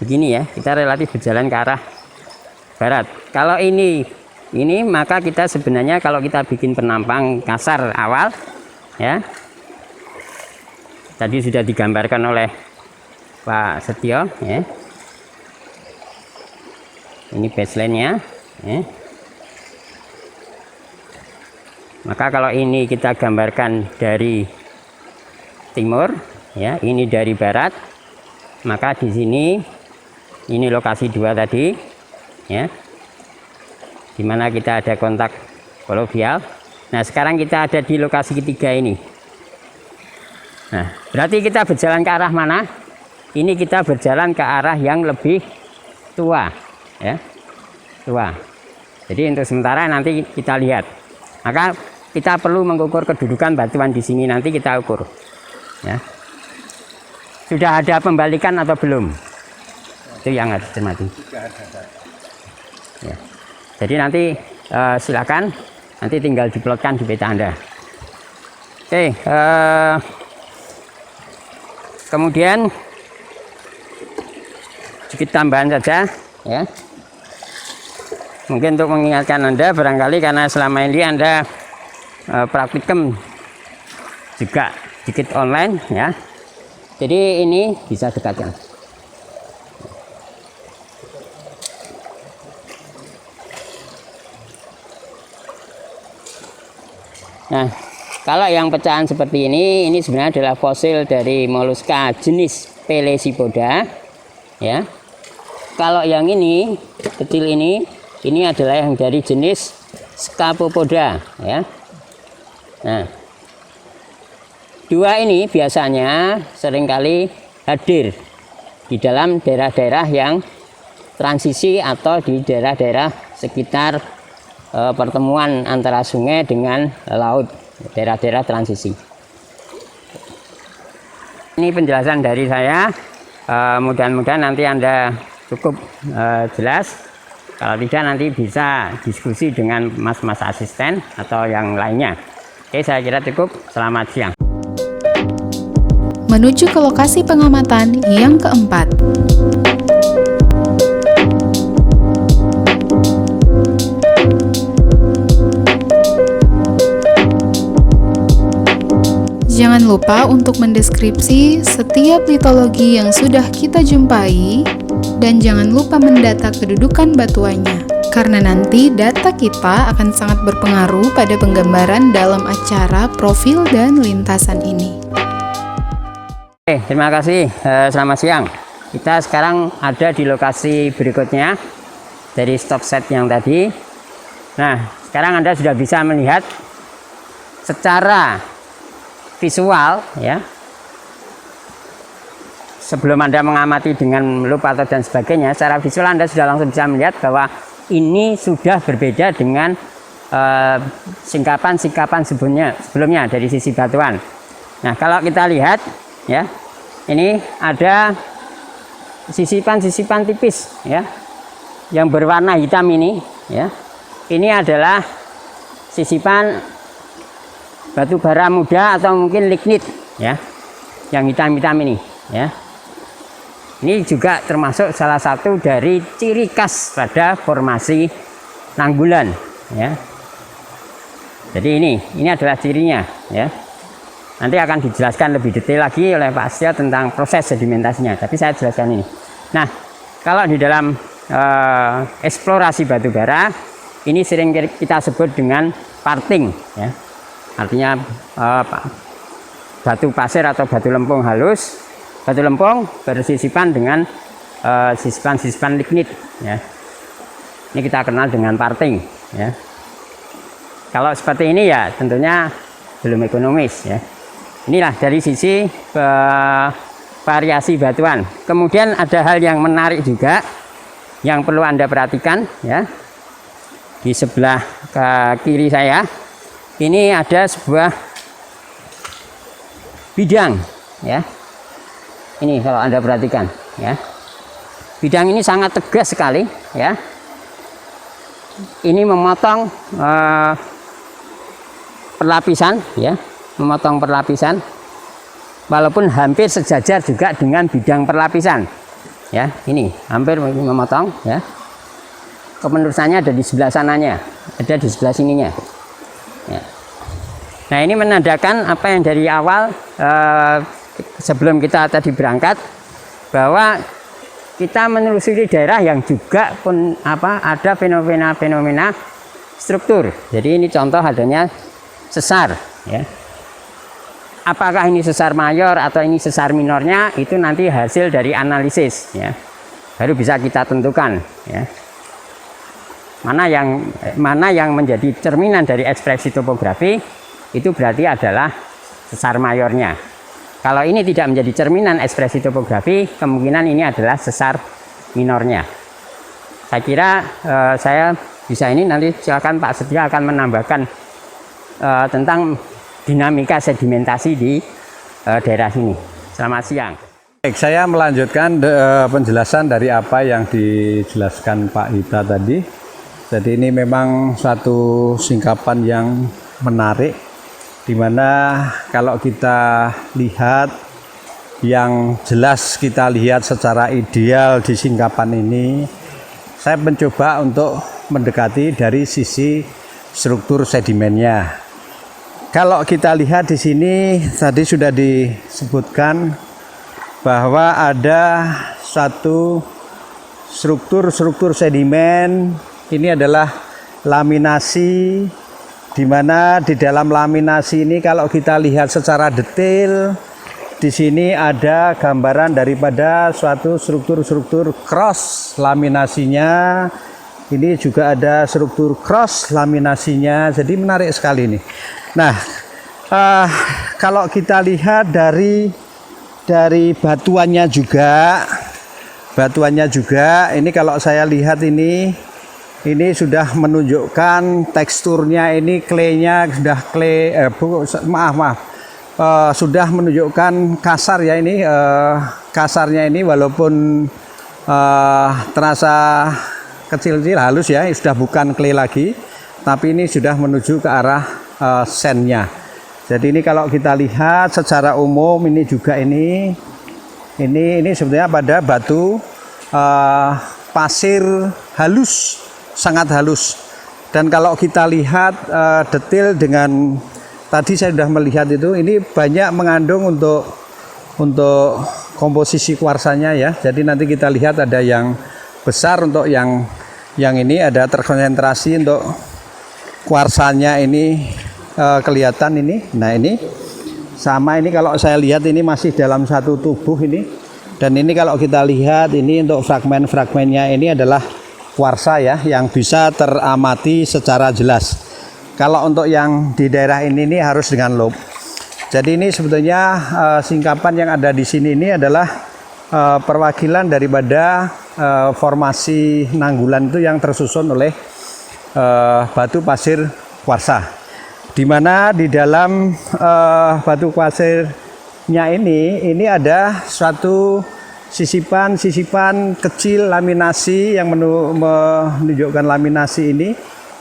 begini ya, kita relatif berjalan ke arah barat. Kalau ini maka kita sebenarnya kalau kita bikin penampang kasar awal ya, tadi sudah digambarkan oleh Pak Setio ya, ini baseline-nya ya. Maka kalau ini kita gambarkan dari timur ya, ini dari barat, maka di sini ini lokasi 2 tadi ya, dimana kita ada kontak kolobial. Nah, sekarang kita ada di lokasi ketiga ini Nah, berarti kita berjalan ke arah mana? Ini kita berjalan ke arah yang lebih tua, ya, tua. Jadi untuk sementara nanti kita lihat. Maka kita perlu mengukur kedudukan batuan di sini, nanti kita ukur. Ya. Sudah ada pembalikan atau belum? Itu yang harus dicermati. Ya. Jadi nanti silakan, nanti tinggal diplotkan di peta Anda. Oke, kemudian sedikit tambahan saja, ya. Mungkin untuk mengingatkan Anda, barangkali karena selama ini Anda praktikum juga sedikit online, ya. Jadi ini bisa dekatkan. Nah, kalau yang pecahan seperti ini sebenarnya adalah fosil dari moluska jenis Pelesipoda, ya. Kalau yang ini kecil ini adalah yang dari jenis Scapopoda, ya. Nah, dua ini biasanya seringkali hadir di dalam daerah-daerah yang transisi atau di daerah-daerah sekitar pertemuan antara sungai dengan laut, daerah-daerah transisi. Ini penjelasan dari saya, mudah-mudahan nanti Anda cukup jelas. Kalau tidak nanti bisa diskusi dengan mas-mas asisten atau yang lainnya. Oke, saya kira cukup. Selamat siang. Menuju ke lokasi pengamatan yang keempat. Jangan lupa untuk mendeskripsi setiap litologi yang sudah kita jumpai dan jangan lupa mendata kedudukan batuannya, karena nanti data kita akan sangat berpengaruh pada penggambaran dalam acara profil dan lintasan ini. Oke, terima kasih. Selamat siang. Kita sekarang ada di lokasi berikutnya dari stop set yang tadi. Nah, sekarang Anda sudah bisa melihat secara visual, ya. Sebelum Anda mengamati dengan lupa atau dan sebagainya, secara visual Anda sudah langsung bisa melihat bahwa ini sudah berbeda dengan singkapan-singkapan sebelumnya dari sisi batuan. Nah, kalau kita lihat, ya, ini ada sisipan-sisipan tipis, ya, yang berwarna hitam ini, ya. Ini adalah sisipan batu bara muda atau mungkin lignit, ya, yang hitam-hitam ini, ya. Ini juga termasuk salah satu dari ciri khas pada formasi Nanggulan, ya. Jadi ini adalah cirinya, ya. Nanti akan dijelaskan lebih detail lagi oleh Pak Astio tentang proses sedimentasinya, tapi saya jelaskan ini. Nah, kalau di dalam eksplorasi batu bara ini sering kita sebut dengan parting, ya. Artinya batu pasir atau batu lempung halus, batu lempung bersisipan dengan sisipan-sisipan lignit, ya. Ini kita kenal dengan parting, ya. Kalau seperti ini ya tentunya belum ekonomis, ya. Inilah dari sisi variasi batuan. Kemudian ada hal yang menarik juga yang perlu Anda perhatikan, ya. Di sebelah kiri saya ini ada sebuah bidang, ya. Ini kalau Anda perhatikan, ya. Bidang ini sangat tegas sekali, ya. Ini memotong perlapisan, ya, memotong perlapisan, walaupun hampir sejajar juga dengan bidang perlapisan, ya. Ini hampir memotong, ya. Kepenerusannya ada di sebelah sananya, ada di sebelah sininya, ya. Nah, ini menandakan apa yang dari awal sebelum kita tadi berangkat, bahwa kita menelusuri daerah yang juga pun ada fenomena-fenomena struktur. Jadi ini contoh adanya sesar, ya. Apakah ini sesar mayor atau ini sesar minornya, itu nanti hasil dari analisis, ya. Baru bisa kita tentukan, ya. Mana yang menjadi cerminan dari ekspresi topografi, itu berarti adalah sesar mayornya. Kalau ini tidak menjadi cerminan ekspresi topografi, kemungkinan ini adalah sesar minornya. Saya kira saya bisa ini, nanti silakan Pak Setia akan menambahkan tentang dinamika sedimentasi di daerah sini. Selamat siang. Baik, saya melanjutkan penjelasan dari apa yang dijelaskan Pak Hita tadi. Jadi ini memang satu singkapan yang menarik, di mana kalau kita lihat yang jelas, kita lihat secara ideal di singkapan ini, saya mencoba untuk mendekati dari sisi struktur sedimennya. Kalau kita lihat di sini tadi sudah disebutkan bahwa ada satu struktur sedimen, ini adalah laminasi, di mana di dalam laminasi ini kalau kita lihat secara detail, di sini ada gambaran daripada suatu struktur cross laminasinya. Ini juga ada struktur cross laminasinya, jadi menarik sekali nih. Nah, kalau kita lihat dari batuannya juga, ini kalau saya lihat ini sudah menunjukkan teksturnya, ini claynya sudah sudah menunjukkan kasar ya, ini kasarnya ini walaupun terasa kecil-kecil halus ya, sudah bukan clay lagi, tapi ini sudah menuju ke arah sandnya. Jadi ini kalau kita lihat secara umum ini juga ini sebenarnya pada batu pasir halus, sangat halus. Dan kalau kita lihat detail dengan tadi saya sudah melihat itu, ini banyak mengandung untuk komposisi kuarsanya ya. Jadi nanti kita lihat ada yang besar untuk yang ini ada terkonsentrasi untuk kuarsanya ini kelihatan ini. Nah ini sama, ini kalau saya lihat ini masih dalam satu tubuh ini. Dan ini kalau kita lihat ini untuk fragmen-fragmennya ini adalah kuarsa ya, yang bisa teramati secara jelas. Kalau untuk yang di daerah ini harus dengan loop. Jadi ini sebetulnya singkapan yang ada di sini ini adalah perwakilan daripada formasi Nanggulan itu yang tersusun oleh batu pasir kuarsa. Di mana di dalam batu pasirnya ini ada suatu sisipan kecil laminasi yang menunjukkan laminasi ini.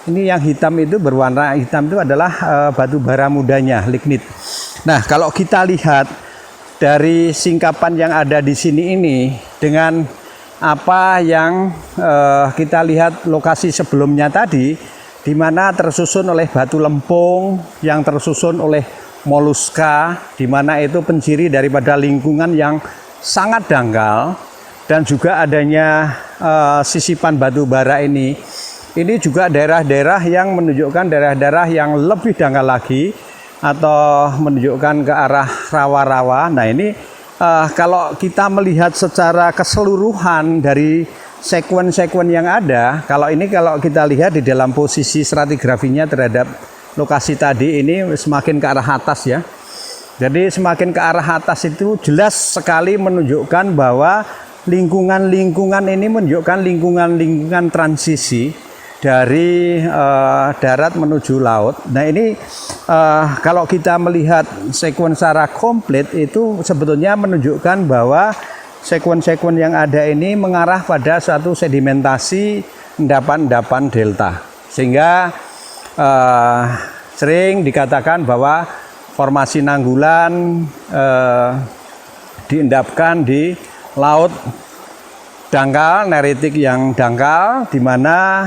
Ini yang hitam itu berwarna hitam itu adalah batu bara mudanya, lignit. Nah, kalau kita lihat dari singkapan yang ada di sini ini dengan apa yang kita lihat lokasi sebelumnya tadi, di mana tersusun oleh batu lempung, yang tersusun oleh moluska, di mana itu penciri daripada lingkungan yang sangat dangkal, dan juga adanya sisipan batu bara ini juga daerah-daerah yang menunjukkan daerah-daerah yang lebih dangkal lagi atau menunjukkan ke arah rawa-rawa. Nah ini kalau kita melihat secara keseluruhan dari sekuen-sekuen yang ada, kalau kita lihat di dalam posisi stratigrafinya terhadap lokasi tadi ini semakin ke arah atas ya. Jadi semakin ke arah atas itu jelas sekali menunjukkan bahwa lingkungan-lingkungan ini menunjukkan lingkungan-lingkungan transisi dari darat menuju laut. Nah ini kalau kita melihat sekuen secara komplit itu sebetulnya menunjukkan bahwa sekuen-sekuen yang ada ini mengarah pada suatu sedimentasi endapan-endapan delta. Sehingga sering dikatakan bahwa formasi Nanggulan diendapkan di laut dangkal, neritik yang dangkal, di mana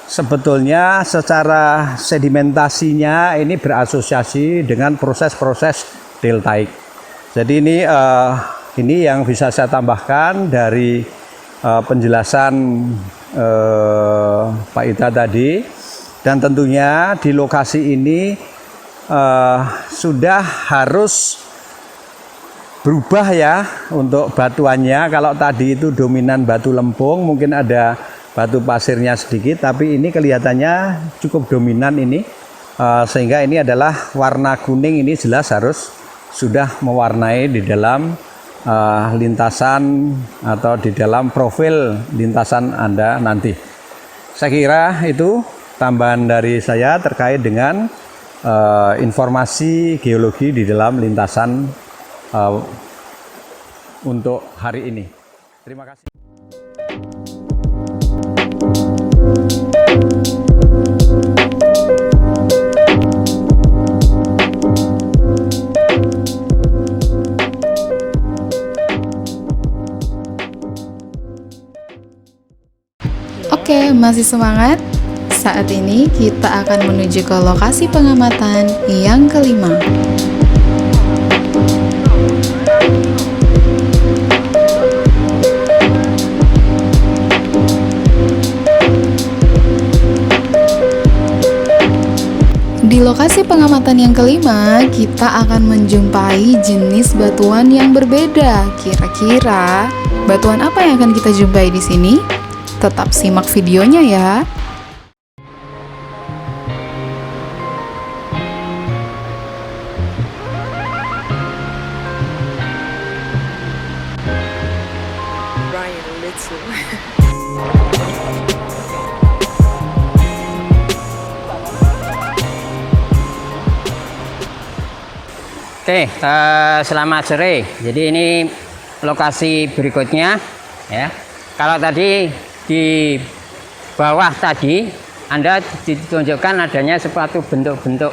sebetulnya secara sedimentasinya ini berasosiasi dengan proses-proses deltaik. Jadi ini yang bisa saya tambahkan dari penjelasan Pak Ita tadi. Dan tentunya di lokasi ini sudah harus berubah ya untuk batuannya. Kalau tadi itu dominan batu lempung, mungkin ada batu pasirnya sedikit, tapi ini kelihatannya cukup dominan ini, sehingga ini adalah warna kuning, ini jelas harus sudah mewarnai di dalam lintasan atau di dalam profil lintasan Anda nanti. Saya kira itu tambahan dari saya terkait dengan informasi geologi di dalam lintasan untuk hari ini. Terima kasih. Oke, masih semangat? Saat ini kita akan menuju ke lokasi pengamatan yang kelima. Di lokasi pengamatan yang kelima, kita akan menjumpai jenis batuan yang berbeda. Kira-kira batuan apa yang akan kita jumpai di sini? Tetap simak videonya ya. Oke, selamat sore. Jadi ini lokasi berikutnya ya. Kalau tadi di bawah tadi Anda ditunjukkan adanya suatu bentuk-bentuk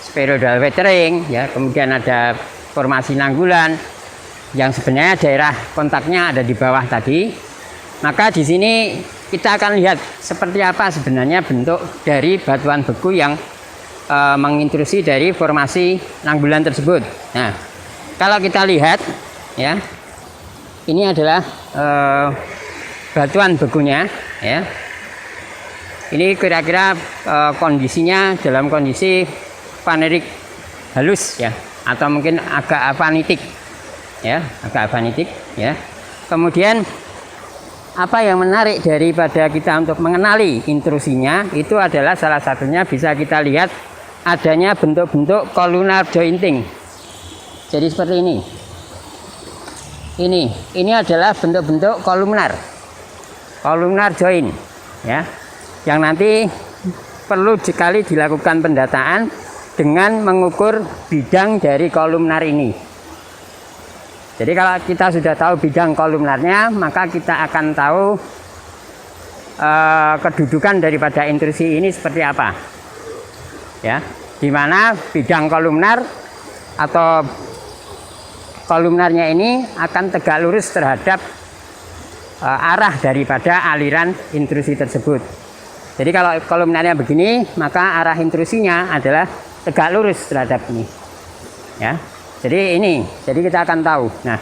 spheroidal weathering ya, kemudian ada formasi nanggulan yang sebenarnya daerah kontaknya ada di bawah tadi. Maka di sini kita akan lihat seperti apa sebenarnya bentuk dari batuan beku yang mengintrusi dari formasi nanggulan tersebut. Nah, kalau kita lihat ya, ini adalah batuan bekunya ya. Ini kira-kira kondisinya dalam kondisi vanerik halus ya, atau mungkin agak avanitik ya, agak avanitik ya. Kemudian apa yang menarik daripada kita untuk mengenali intrusinya itu adalah salah satunya bisa kita lihat adanya bentuk-bentuk columnar jointing. Jadi seperti ini. Ini adalah bentuk-bentuk kolumnar join ya, yang nanti perlu sekali dilakukan pendataan dengan mengukur bidang dari kolumnar ini. Jadi kalau kita sudah tahu bidang kolumnarnya, maka kita akan tahu kedudukan daripada intrusi ini seperti apa ya, di mana bidang kolumnar atau kolumnarnya ini akan tegak lurus terhadap arah daripada aliran intrusi tersebut. Jadi kalau kolumnarnya begini, maka arah intrusinya adalah tegak lurus terhadap ini ya. Jadi kita akan tahu. Nah,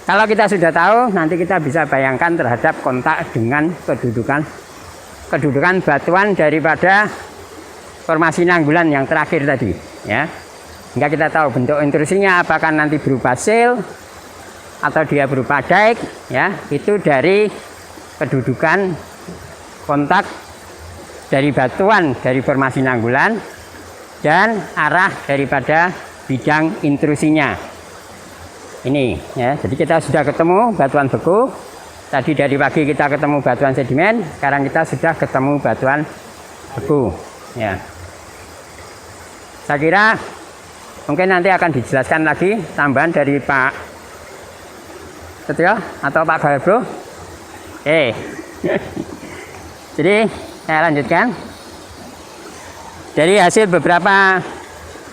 kalau kita sudah tahu, nanti kita bisa bayangkan terhadap kontak dengan kedudukan batuan daripada formasi nanggulan yang terakhir tadi ya. Hingga kita tahu bentuk intrusinya apakah nanti berupa shale atau dia berupa dike ya. Itu dari kedudukan kontak dari batuan dari formasi nanggulan dan arah daripada bidang intrusinya. Ini ya. Jadi kita sudah ketemu batuan beku. Tadi dari pagi kita ketemu batuan sedimen, sekarang kita sudah ketemu batuan beku ya. Saya kira mungkin nanti akan dijelaskan lagi tambahan dari Pak Setio atau Pak Galbro. Jadi saya lanjutkan. Dari hasil beberapa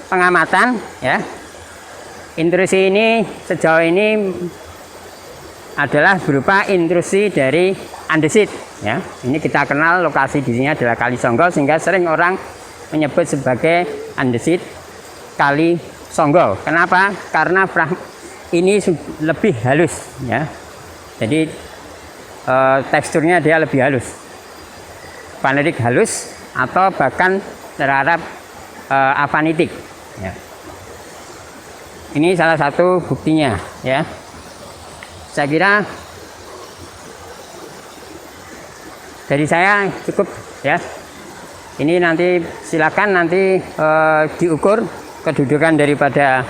pengamatan ya, intrusi ini sejauh ini adalah berupa intrusi dari andesit ya. Ini kita kenal lokasi di sini adalah Kali Songgol, sehingga sering orang menyebut sebagai andesit Kali Songgol. Kenapa? Karena ini lebih halus ya. Jadi teksturnya dia lebih halus, vanerik halus atau bahkan terhadap avanitik ya. Ini salah satu buktinya ya. Saya kira dari saya cukup ya. Ini nanti silakan nanti diukur kedudukan daripada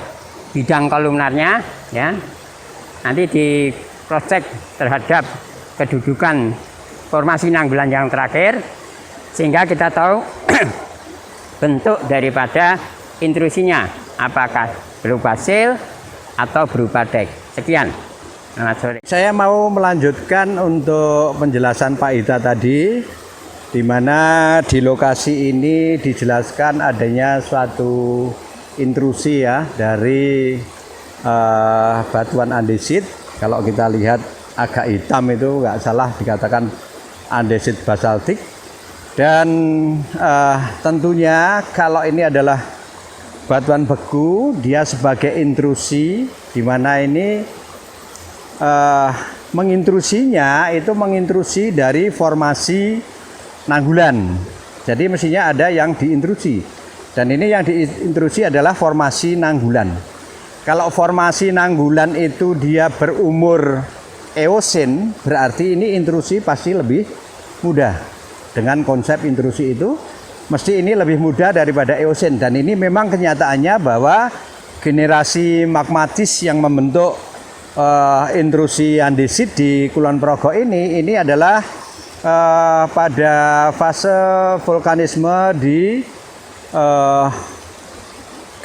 bidang kolumnarnya, ya. Nanti di cross check terhadap kedudukan formasi nanggulan yang terakhir, sehingga kita tahu bentuk daripada intrusinya, apakah berupa sel atau berupa dek. Sekian. Selamat sore. Saya mau melanjutkan untuk penjelasan Pak Ita tadi, di mana di lokasi ini dijelaskan adanya suatu intrusi ya dari batuan andesit. Kalau kita lihat agak hitam itu nggak salah dikatakan andesit basaltik. Dan tentunya kalau ini adalah batuan beku, dia sebagai intrusi, di mana ini mengintrusinya itu mengintrusi dari formasi nanggulan. Jadi mestinya ada yang diintrusi. Dan ini yang diintrusi adalah formasi nanggulan. Kalau formasi nanggulan itu dia berumur Eosen, berarti ini intrusi pasti lebih mudah. Dengan konsep intrusi itu, mesti ini lebih mudah daripada Eosen. Dan ini memang kenyataannya bahwa generasi magmatis yang membentuk intrusi andesit di Kulon Progo ini adalah pada fase vulkanisme di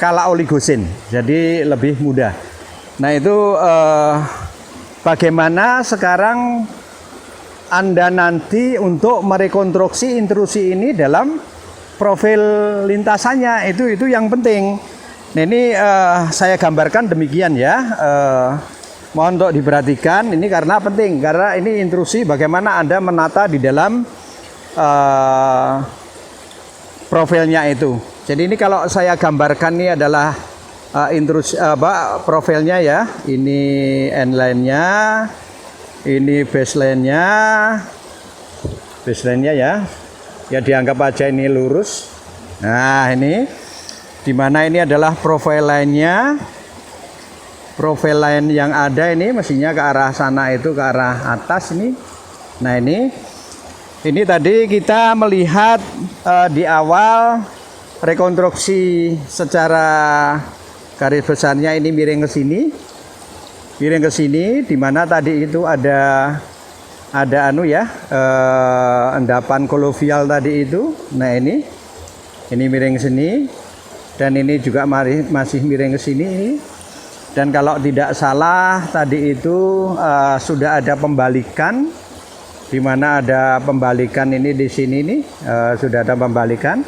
kala Oligosen, jadi lebih mudah. Nah itu bagaimana sekarang Anda nanti untuk merekonstruksi intrusi ini dalam profil lintasannya, itu yang penting. Nah ini saya gambarkan demikian ya. Mohon untuk diperhatikan, ini karena penting, karena ini intrusi bagaimana Anda menata di dalam profilnya itu. Jadi ini kalau saya gambarkan ini adalah intrusi profilnya ya. Ini endline-nya, ini baseline-nya ya. Ya dianggap aja ini lurus. Nah, ini dimana ini adalah profil lainnya. Profil lain yang ada ini mestinya ke arah sana, itu ke arah atas ini. Nah, ini tadi kita melihat di awal rekonstruksi secara garis besarnya ini miring ke sini, di mana tadi itu ada endapan kolovial tadi itu. Nah ini miring ke sini, dan ini juga masih miring ke sini. Dan kalau tidak salah tadi itu sudah ada pembalikan, di mana ada pembalikan ini di sini nih, sudah ada pembalikan.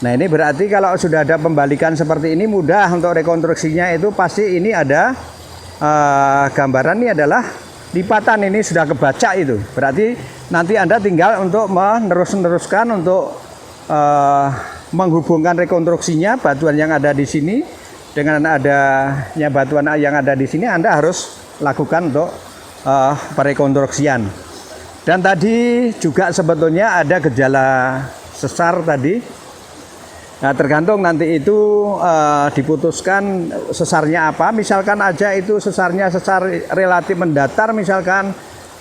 Nah ini berarti kalau sudah ada pembalikan seperti ini mudah untuk rekonstruksinya, itu pasti ini ada gambaran ini adalah lipatan, ini sudah kebaca itu. Berarti nanti Anda tinggal untuk meneruskan untuk menghubungkan rekonstruksinya batuan yang ada di sini dengan adanya batuan yang ada di sini. Anda harus lakukan untuk perekonstruksian. Dan tadi juga sebetulnya ada gejala sesar tadi. Nah tergantung nanti itu diputuskan sesarnya apa. Misalkan aja itu sesarnya sesar relatif mendatar, misalkan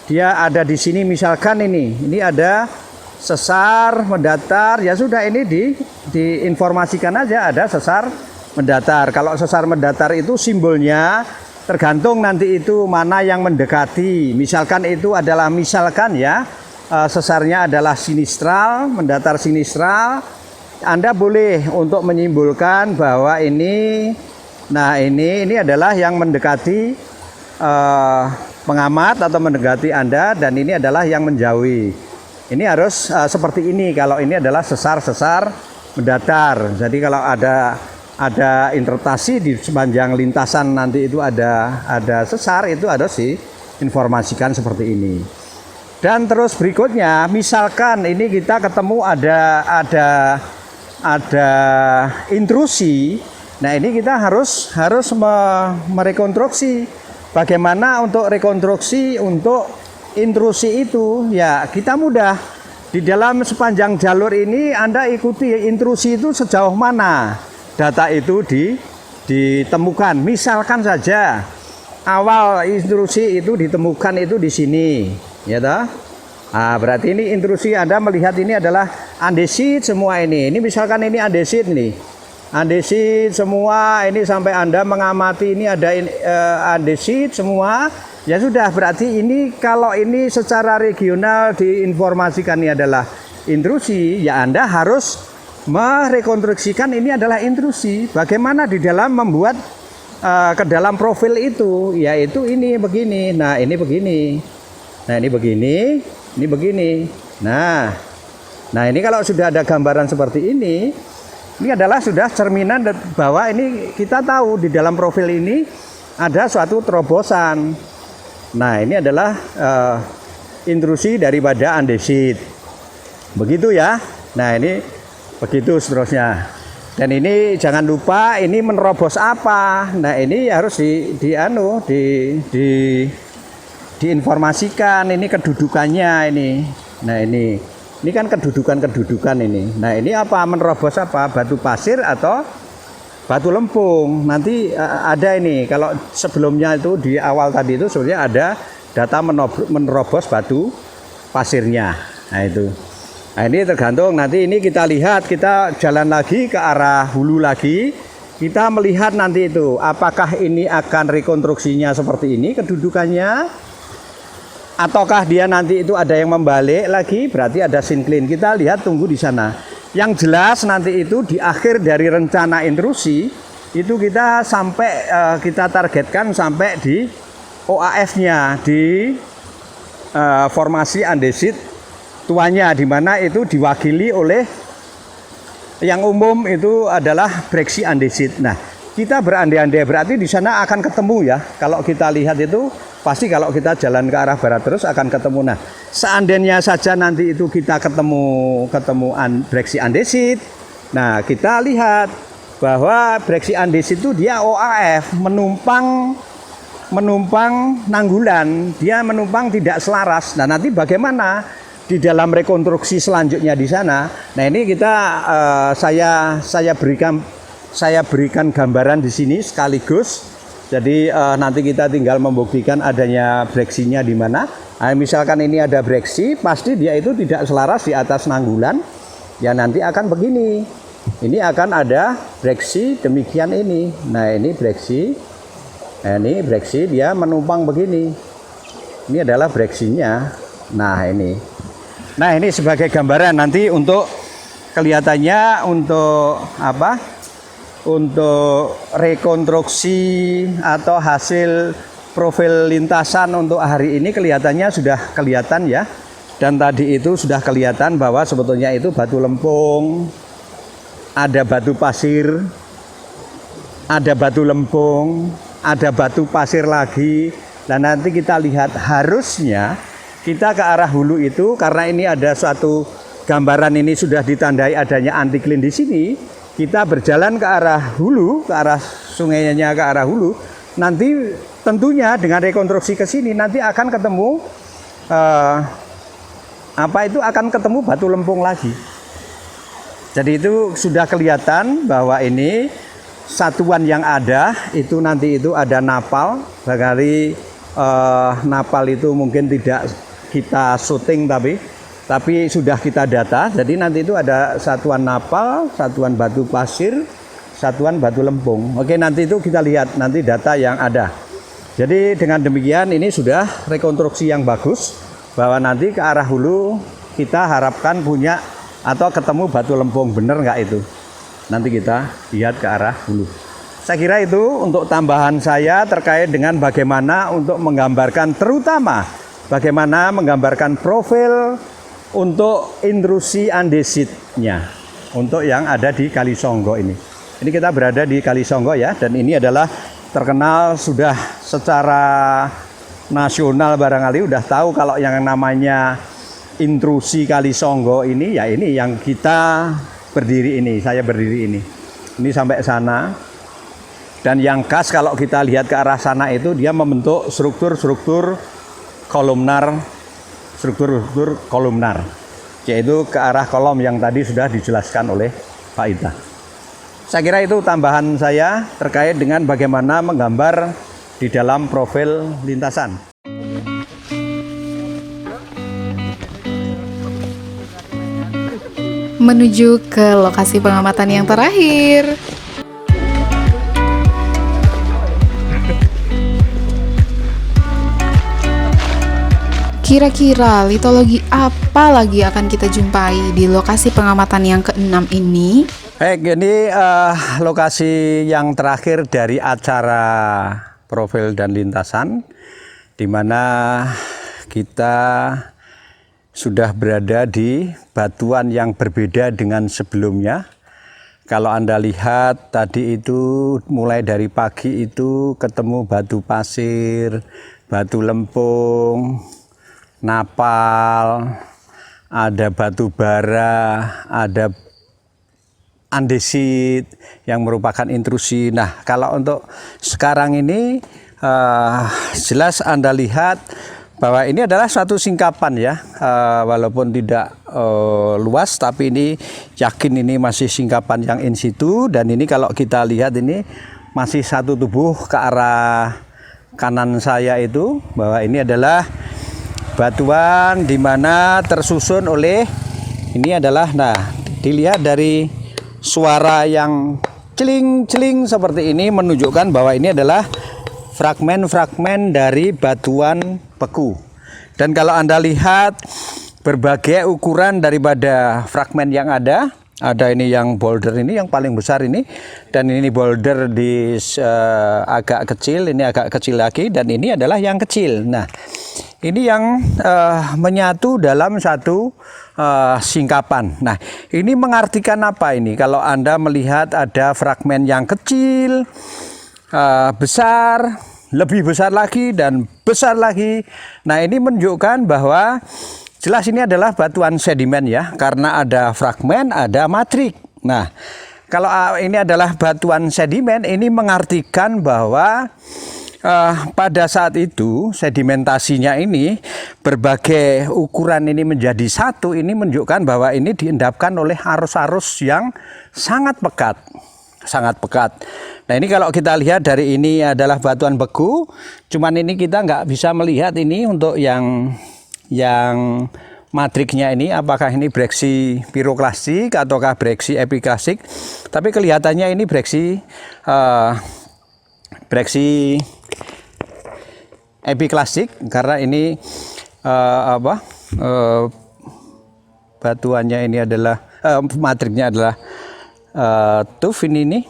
dia ada di sini, misalkan ini ada sesar mendatar, ya sudah ini diinformasikan aja ada sesar mendatar. Kalau sesar mendatar itu simbolnya tergantung nanti itu mana yang mendekati. Misalkan itu adalah sesarnya adalah sinistral, mendatar sinistral. Anda boleh untuk menyimpulkan bahwa ini adalah yang mendekati pengamat atau mendekati Anda, dan ini adalah yang menjauhi. Ini harus seperti ini kalau ini adalah sesar-sesar mendatar. Jadi kalau ada interpretasi di sepanjang lintasan nanti itu ada sesar, itu harus diinformasikan seperti ini. Dan terus berikutnya, misalkan ini kita ketemu ada intrusi. Nah ini kita harus merekonstruksi bagaimana untuk rekonstruksi untuk intrusi itu. Ya kita mudah di dalam sepanjang jalur ini Anda ikuti intrusi itu sejauh mana data itu ditemukan. Misalkan saja awal intrusi itu ditemukan itu di sini, ya toh. Nah, berarti ini intrusi Anda melihat ini adalah andesit semua ini. Ini misalkan ini andesit nih. andesit semua. Ini sampai Anda mengamati ini ada andesit semua. Ya sudah, berarti ini kalau ini secara regional diinformasikan ini adalah intrusi, ya Anda harus merekonstruksikan ini adalah intrusi. Bagaimana di dalam membuat ke dalam profil itu, yaitu ini begini. Nah, ini begini. Nah, ini begini, ini begini. Nah, ini kalau sudah ada gambaran seperti ini adalah sudah cerminan bahwa ini kita tahu di dalam profil ini ada suatu terobosan. Nah, ini adalah intrusi daripada andesit. Begitu ya. Nah, ini begitu seterusnya. Dan ini jangan lupa ini menerobos apa. Nah, ini harus diinformasikan ini kedudukannya ini. Nah, ini kan kedudukan ini. Nah, ini apa menerobos apa? Batu pasir atau batu lempung. Nanti ada ini, kalau sebelumnya itu di awal tadi itu sebenarnya ada data menerobos batu pasirnya. Nah, itu. Nah, ini tergantung nanti ini kita lihat, kita jalan lagi ke arah hulu lagi. Kita melihat nanti itu apakah ini akan rekonstruksinya seperti ini kedudukannya, ataukah dia nanti itu ada yang membalik lagi, berarti ada sinkline. Kita lihat, tunggu di sana. Yang jelas nanti itu di akhir dari rencana intrusi itu kita sampai kita targetkan sampai di OAF-nya, di formasi andesit tuanya, di mana itu diwakili oleh yang umum itu adalah breksi andesit. Nah, kita berandai-andai berarti di sana akan ketemu ya. Kalau kita lihat itu pasti kalau kita jalan ke arah barat terus akan ketemu. Nah, seandainya saja nanti itu kita ketemu breksi andesit. Nah, kita lihat bahwa breksi andesit itu dia OAF, menumpang nanggulan, dia menumpang tidak selaras. Nah, nanti bagaimana di dalam rekonstruksi selanjutnya di sana? Nah, ini kita saya berikan gambaran di sini sekaligus. Jadi nanti kita tinggal membuktikan adanya breksinya di mana. Nah, misalkan ini ada breksi, pasti dia itu tidak selaras di atas nanggulan. Ya nanti akan begini. Ini akan ada breksi demikian ini. Nah, ini breksi. Nah, ini breksi dia menumpang begini. Ini adalah breksinya. Nah, ini. Nah, ini sebagai gambaran nanti untuk kelihatannya untuk apa? Untuk rekonstruksi atau hasil profil lintasan untuk hari ini kelihatannya sudah kelihatan ya. Dan tadi itu sudah kelihatan bahwa sebetulnya itu batu lempung, ada batu pasir, ada batu lempung, ada batu pasir lagi. Dan nanti kita lihat harusnya kita ke arah hulu itu, karena ini ada suatu gambaran ini sudah ditandai adanya antiklin di sini. Kita berjalan ke arah hulu, ke arah sungainya ke arah hulu. Nanti tentunya dengan rekonstruksi ke sini nanti akan ketemu akan ketemu batu lempung lagi. Jadi itu sudah kelihatan bahwa ini satuan yang ada itu nanti itu ada napal. Barangkali napal itu mungkin tidak kita syuting tapi sudah kita data. Jadi nanti itu ada satuan napal, satuan batu pasir, satuan batu lempung. Oke, nanti itu kita lihat nanti data yang ada. Jadi dengan demikian ini sudah rekonstruksi yang bagus bahwa nanti ke arah hulu kita harapkan punya atau ketemu batu lempung, bener nggak itu? Nanti kita lihat ke arah hulu. Saya kira itu untuk tambahan saya terkait dengan bagaimana untuk menggambarkan, terutama bagaimana menggambarkan profil untuk intrusi andesitnya untuk yang ada di Kalisonggo ini. Ini kita berada di Kalisonggo ya, dan ini adalah terkenal sudah secara nasional, barangkali udah tahu kalau yang namanya intrusi Kalisonggo ini ya, ini yang kita berdiri ini, saya berdiri ini sampai sana. Dan yang khas kalau kita lihat ke arah sana itu dia membentuk struktur kolumnar, yaitu ke arah kolom yang tadi sudah dijelaskan oleh Pak Ita. Saya kira itu tambahan saya terkait dengan bagaimana menggambar di dalam profil lintasan. Menuju ke lokasi pengamatan yang terakhir. Kira-kira litologi apa lagi akan kita jumpai di lokasi pengamatan yang ke-6 ini? Baik, ini lokasi yang terakhir dari acara profil dan lintasan, di mana kita sudah berada di batuan yang berbeda dengan sebelumnya. Kalau Anda lihat tadi itu mulai dari pagi itu ketemu batu pasir, batu lempung, napal, ada batu bara, ada andesit yang merupakan intrusi. Nah, kalau untuk sekarang ini jelas Anda lihat bahwa ini adalah suatu singkapan ya, walaupun tidak luas, tapi ini yakin ini masih singkapan yang in situ. Dan ini kalau kita lihat ini masih satu tubuh ke arah kanan saya itu, bahwa ini adalah batuan di mana tersusun oleh, ini adalah, nah dilihat dari suara yang celing-celing seperti ini menunjukkan bahwa ini adalah fragmen-fragmen dari batuan beku. Dan kalau Anda lihat berbagai ukuran daripada fragmen yang ada ini yang boulder ini yang paling besar ini, dan ini boulder di agak kecil, ini agak kecil lagi, dan ini adalah yang kecil. Nah, ini yang menyatu dalam satu singkapan. Nah, ini mengartikan apa ini? Kalau Anda melihat ada fragmen yang kecil, besar, lebih besar lagi, dan besar lagi. Nah, ini menunjukkan bahwa jelas ini adalah batuan sedimen ya, karena ada fragmen, ada matrik. Nah, kalau ini adalah batuan sedimen, ini mengartikan bahwa pada saat itu sedimentasinya ini berbagai ukuran ini menjadi satu, ini menunjukkan bahwa ini diendapkan oleh arus-arus yang sangat pekat. Sangat pekat. Nah, ini kalau kita lihat dari ini adalah batuan beku, cuman ini kita nggak bisa melihat ini untuk yang matriknya ini apakah ini breksi piroklastik ataukah breksi epiklastik, tapi kelihatannya ini breksi epiklastik karena ini batuannya ini adalah matriknya adalah tuf ini.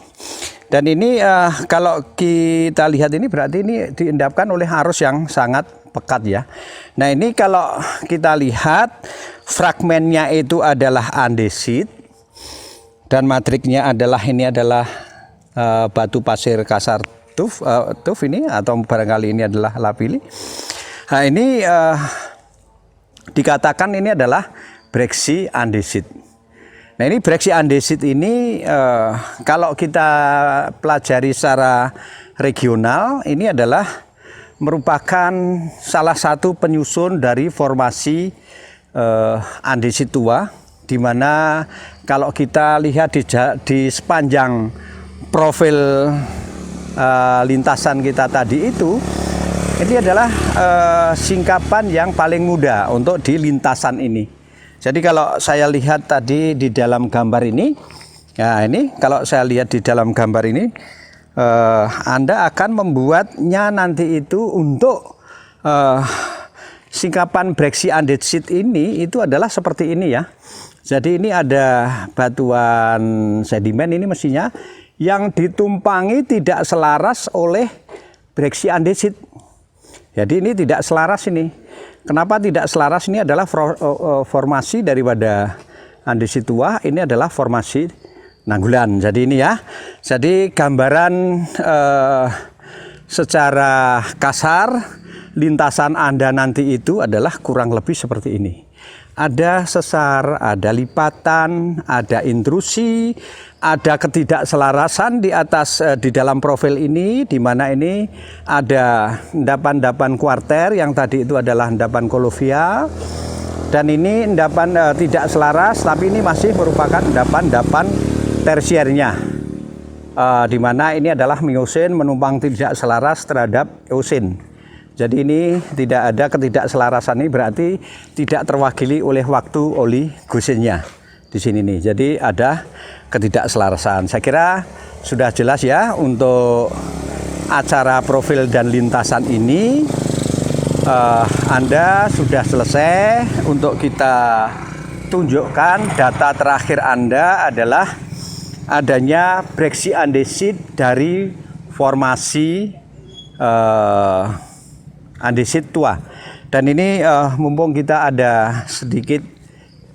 Dan ini kalau kita lihat ini berarti ini diendapkan oleh arus yang sangat pekat ya. Nah, ini kalau kita lihat fragmennya itu adalah andesit dan matriknya adalah ini adalah batu pasir kasar tuf ini, atau barangkali ini adalah lapili. Nah, ini dikatakan ini adalah breksi andesit. Nah, ini breksi andesit ini kalau kita pelajari secara regional, ini adalah merupakan salah satu penyusun dari formasi andesit tua, di mana kalau kita lihat di sepanjang profil lintasan kita tadi itu, ini adalah singkapan yang paling mudah untuk di lintasan ini. Jadi kalau saya lihat tadi di dalam gambar ini, ya ini kalau saya lihat di dalam gambar ini, Anda akan membuatnya nanti itu untuk singkapan breksi andesit ini itu adalah seperti ini ya. Jadi ini ada batuan sedimen ini mestinya yang ditumpangi tidak selaras oleh breksi andesit. Jadi ini tidak selaras ini. Kenapa tidak selaras? Ini adalah formasi daripada andesit tua, ini adalah formasi Nanggulan. Jadi ini ya. Jadi gambaran secara kasar lintasan Anda nanti itu adalah kurang lebih seperti ini. Ada sesar, ada lipatan, ada intrusi, ada ketidakselarasan di atas di dalam profil ini, di mana ini ada endapan-endapan kuarter yang tadi itu adalah endapan kolovial, dan ini endapan tidak selaras, tapi ini masih merupakan endapan-endapan tersiernya, di mana ini adalah miosin menumpang tidak selaras terhadap eosin. Jadi ini tidak ada ketidakselarasan, ini berarti tidak terwakili oleh waktu oligosennya di sini nih. Jadi ada ketidakselarasan. Saya kira sudah jelas ya untuk acara profil dan lintasan ini. Anda sudah selesai untuk kita tunjukkan data terakhir Anda adalah adanya breksi andesit dari formasi andesit tua. Dan ini mumpung kita ada sedikit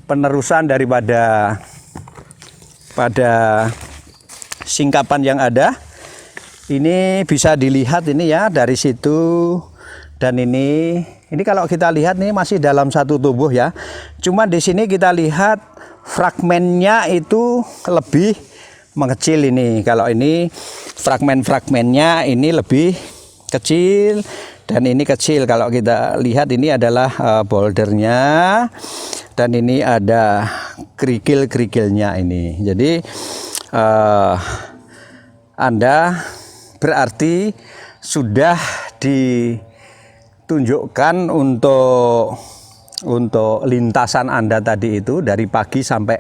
penerusan daripada singkapan yang ada, ini bisa dilihat ini ya dari situ. Dan ini kalau kita lihat nih masih dalam satu tubuh ya. Cuma di sini kita lihat fragmennya itu lebih mengecil ini. Kalau ini fragmennya ini lebih kecil dan ini kecil. Kalau kita lihat ini adalah bouldernya dan ini ada kerikil-kerikilnya ini. Jadi Anda berarti sudah ditunjukkan untuk lintasan Anda tadi itu dari pagi sampai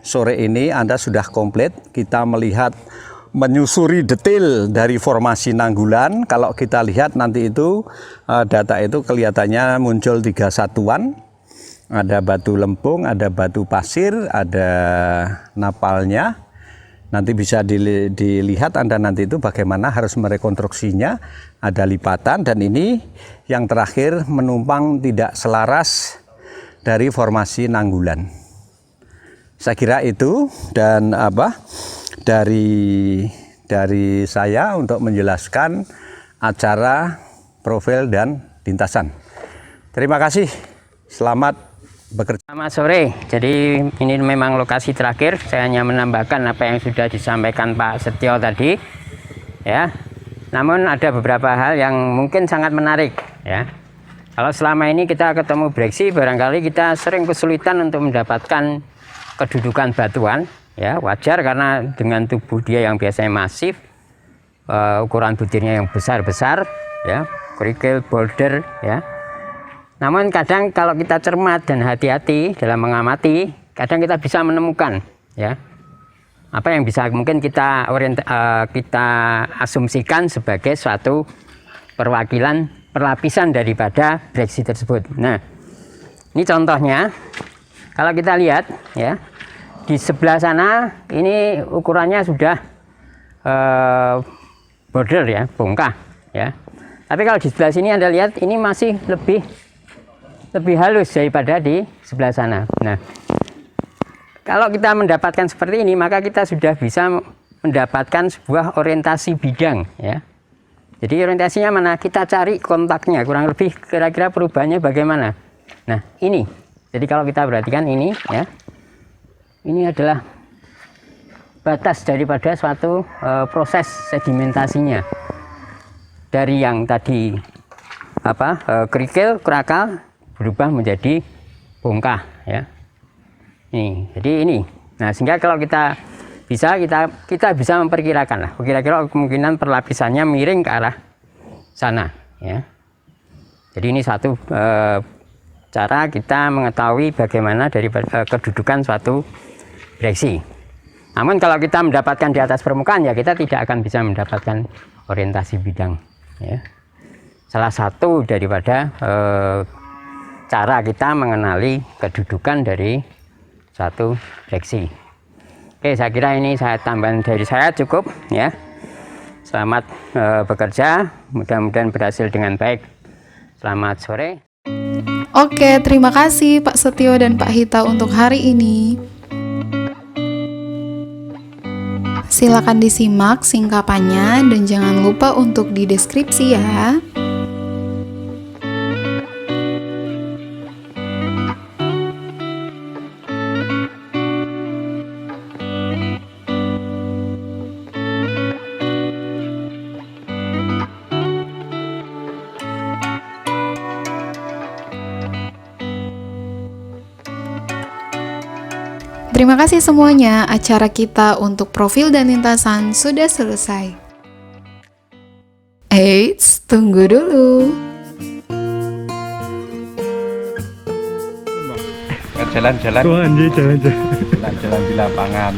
sore ini Anda sudah komplit. Kita melihat menyusuri detail dari formasi Nanggulan. Kalau kita lihat nanti itu data itu kelihatannya muncul 3 satuan. Ada batu lempung, ada batu pasir, ada napalnya. Nanti bisa dilihat Anda nanti itu bagaimana harus merekonstruksinya. Ada lipatan dan ini yang terakhir menumpang tidak selaras dari formasi Nanggulan. Saya kira itu dan dari saya untuk menjelaskan acara profil dan lintasan. Terima kasih. Selamat bekerja. Selamat sore. Jadi ini memang lokasi terakhir. Saya hanya menambahkan apa yang sudah disampaikan Pak Setio tadi. Ya. Namun ada beberapa hal yang mungkin sangat menarik. Ya. Kalau selama ini kita ketemu breksi, barangkali kita sering kesulitan untuk mendapatkan kedudukan batuan. Ya, wajar karena dengan tubuh dia yang biasanya masif, ukuran butirnya yang besar-besar, ya, kerikil, boulder, ya. Namun kadang kalau kita cermat dan hati-hati dalam mengamati, kadang kita bisa menemukan, ya, apa yang bisa mungkin kita asumsikan sebagai suatu perwakilan perlapisan daripada breksi tersebut. Nah, ini contohnya, kalau kita lihat, ya. Di sebelah sana ini ukurannya sudah border ya, bongkah ya. Tapi kalau di sebelah sini Anda lihat ini masih lebih halus daripada di sebelah sana. Nah, kalau kita mendapatkan seperti ini maka kita sudah bisa mendapatkan sebuah orientasi bidang ya. Jadi orientasinya mana? Kita cari kontaknya, kurang lebih kira-kira perubahannya bagaimana. Nah, ini. Jadi kalau kita perhatikan ini ya. Ini adalah batas daripada suatu proses sedimentasinya. Dari yang tadi kerikil, kerakal berubah menjadi bongkah ya. Nih, jadi ini. Nah, sehingga kalau kita bisa memperkirakan lah. Kira-kira kemungkinan perlapisannya miring ke arah sana ya. Jadi ini satu cara kita mengetahui bagaimana dari kedudukan suatu breksi. Namun kalau kita mendapatkan di atas permukaan ya kita tidak akan bisa mendapatkan orientasi bidang ya. Salah satu daripada cara kita mengenali kedudukan dari suatu breksi. Oke, saya kira ini tambahan dari saya cukup ya. Selamat bekerja, mudah-mudahan berhasil dengan baik. Selamat sore. Oke, terima kasih Pak Setio dan Pak Hita untuk hari ini. Silakan disimak singkapannya dan jangan lupa untuk di deskripsi ya. Terima kasih semuanya, acara kita untuk profil dan lintasan sudah selesai. Eits, tunggu dulu. Jalan-jalan. Oh, anjir, jalan-jalan. Jalan-jalan di lapangan.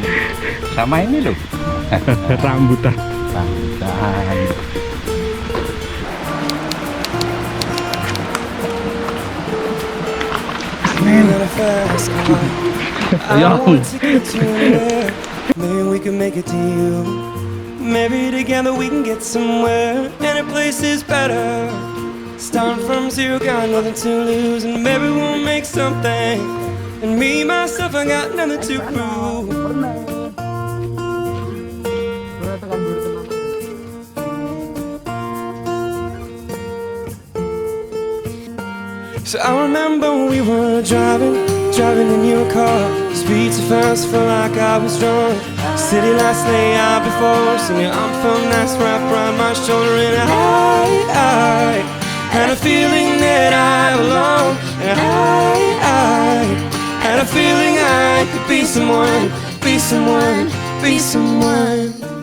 Sama ini loh. Rambutan. Rambutan. fast car. I want to get you anywhere. Maybe we can make a deal. Maybe together we can get somewhere. Any place is better. Starting from zero, got nothing to lose, and maybe we'll make something. And me, myself, I got nothing to prove. So I remember we were driving in your car. Speed so fast, felt like I was drunk. City lights lay out before us, and your arm felt nice wrapped around my shoulder. And I had a feeling that I belong. And I had a feeling I could be someone, be someone, be someone.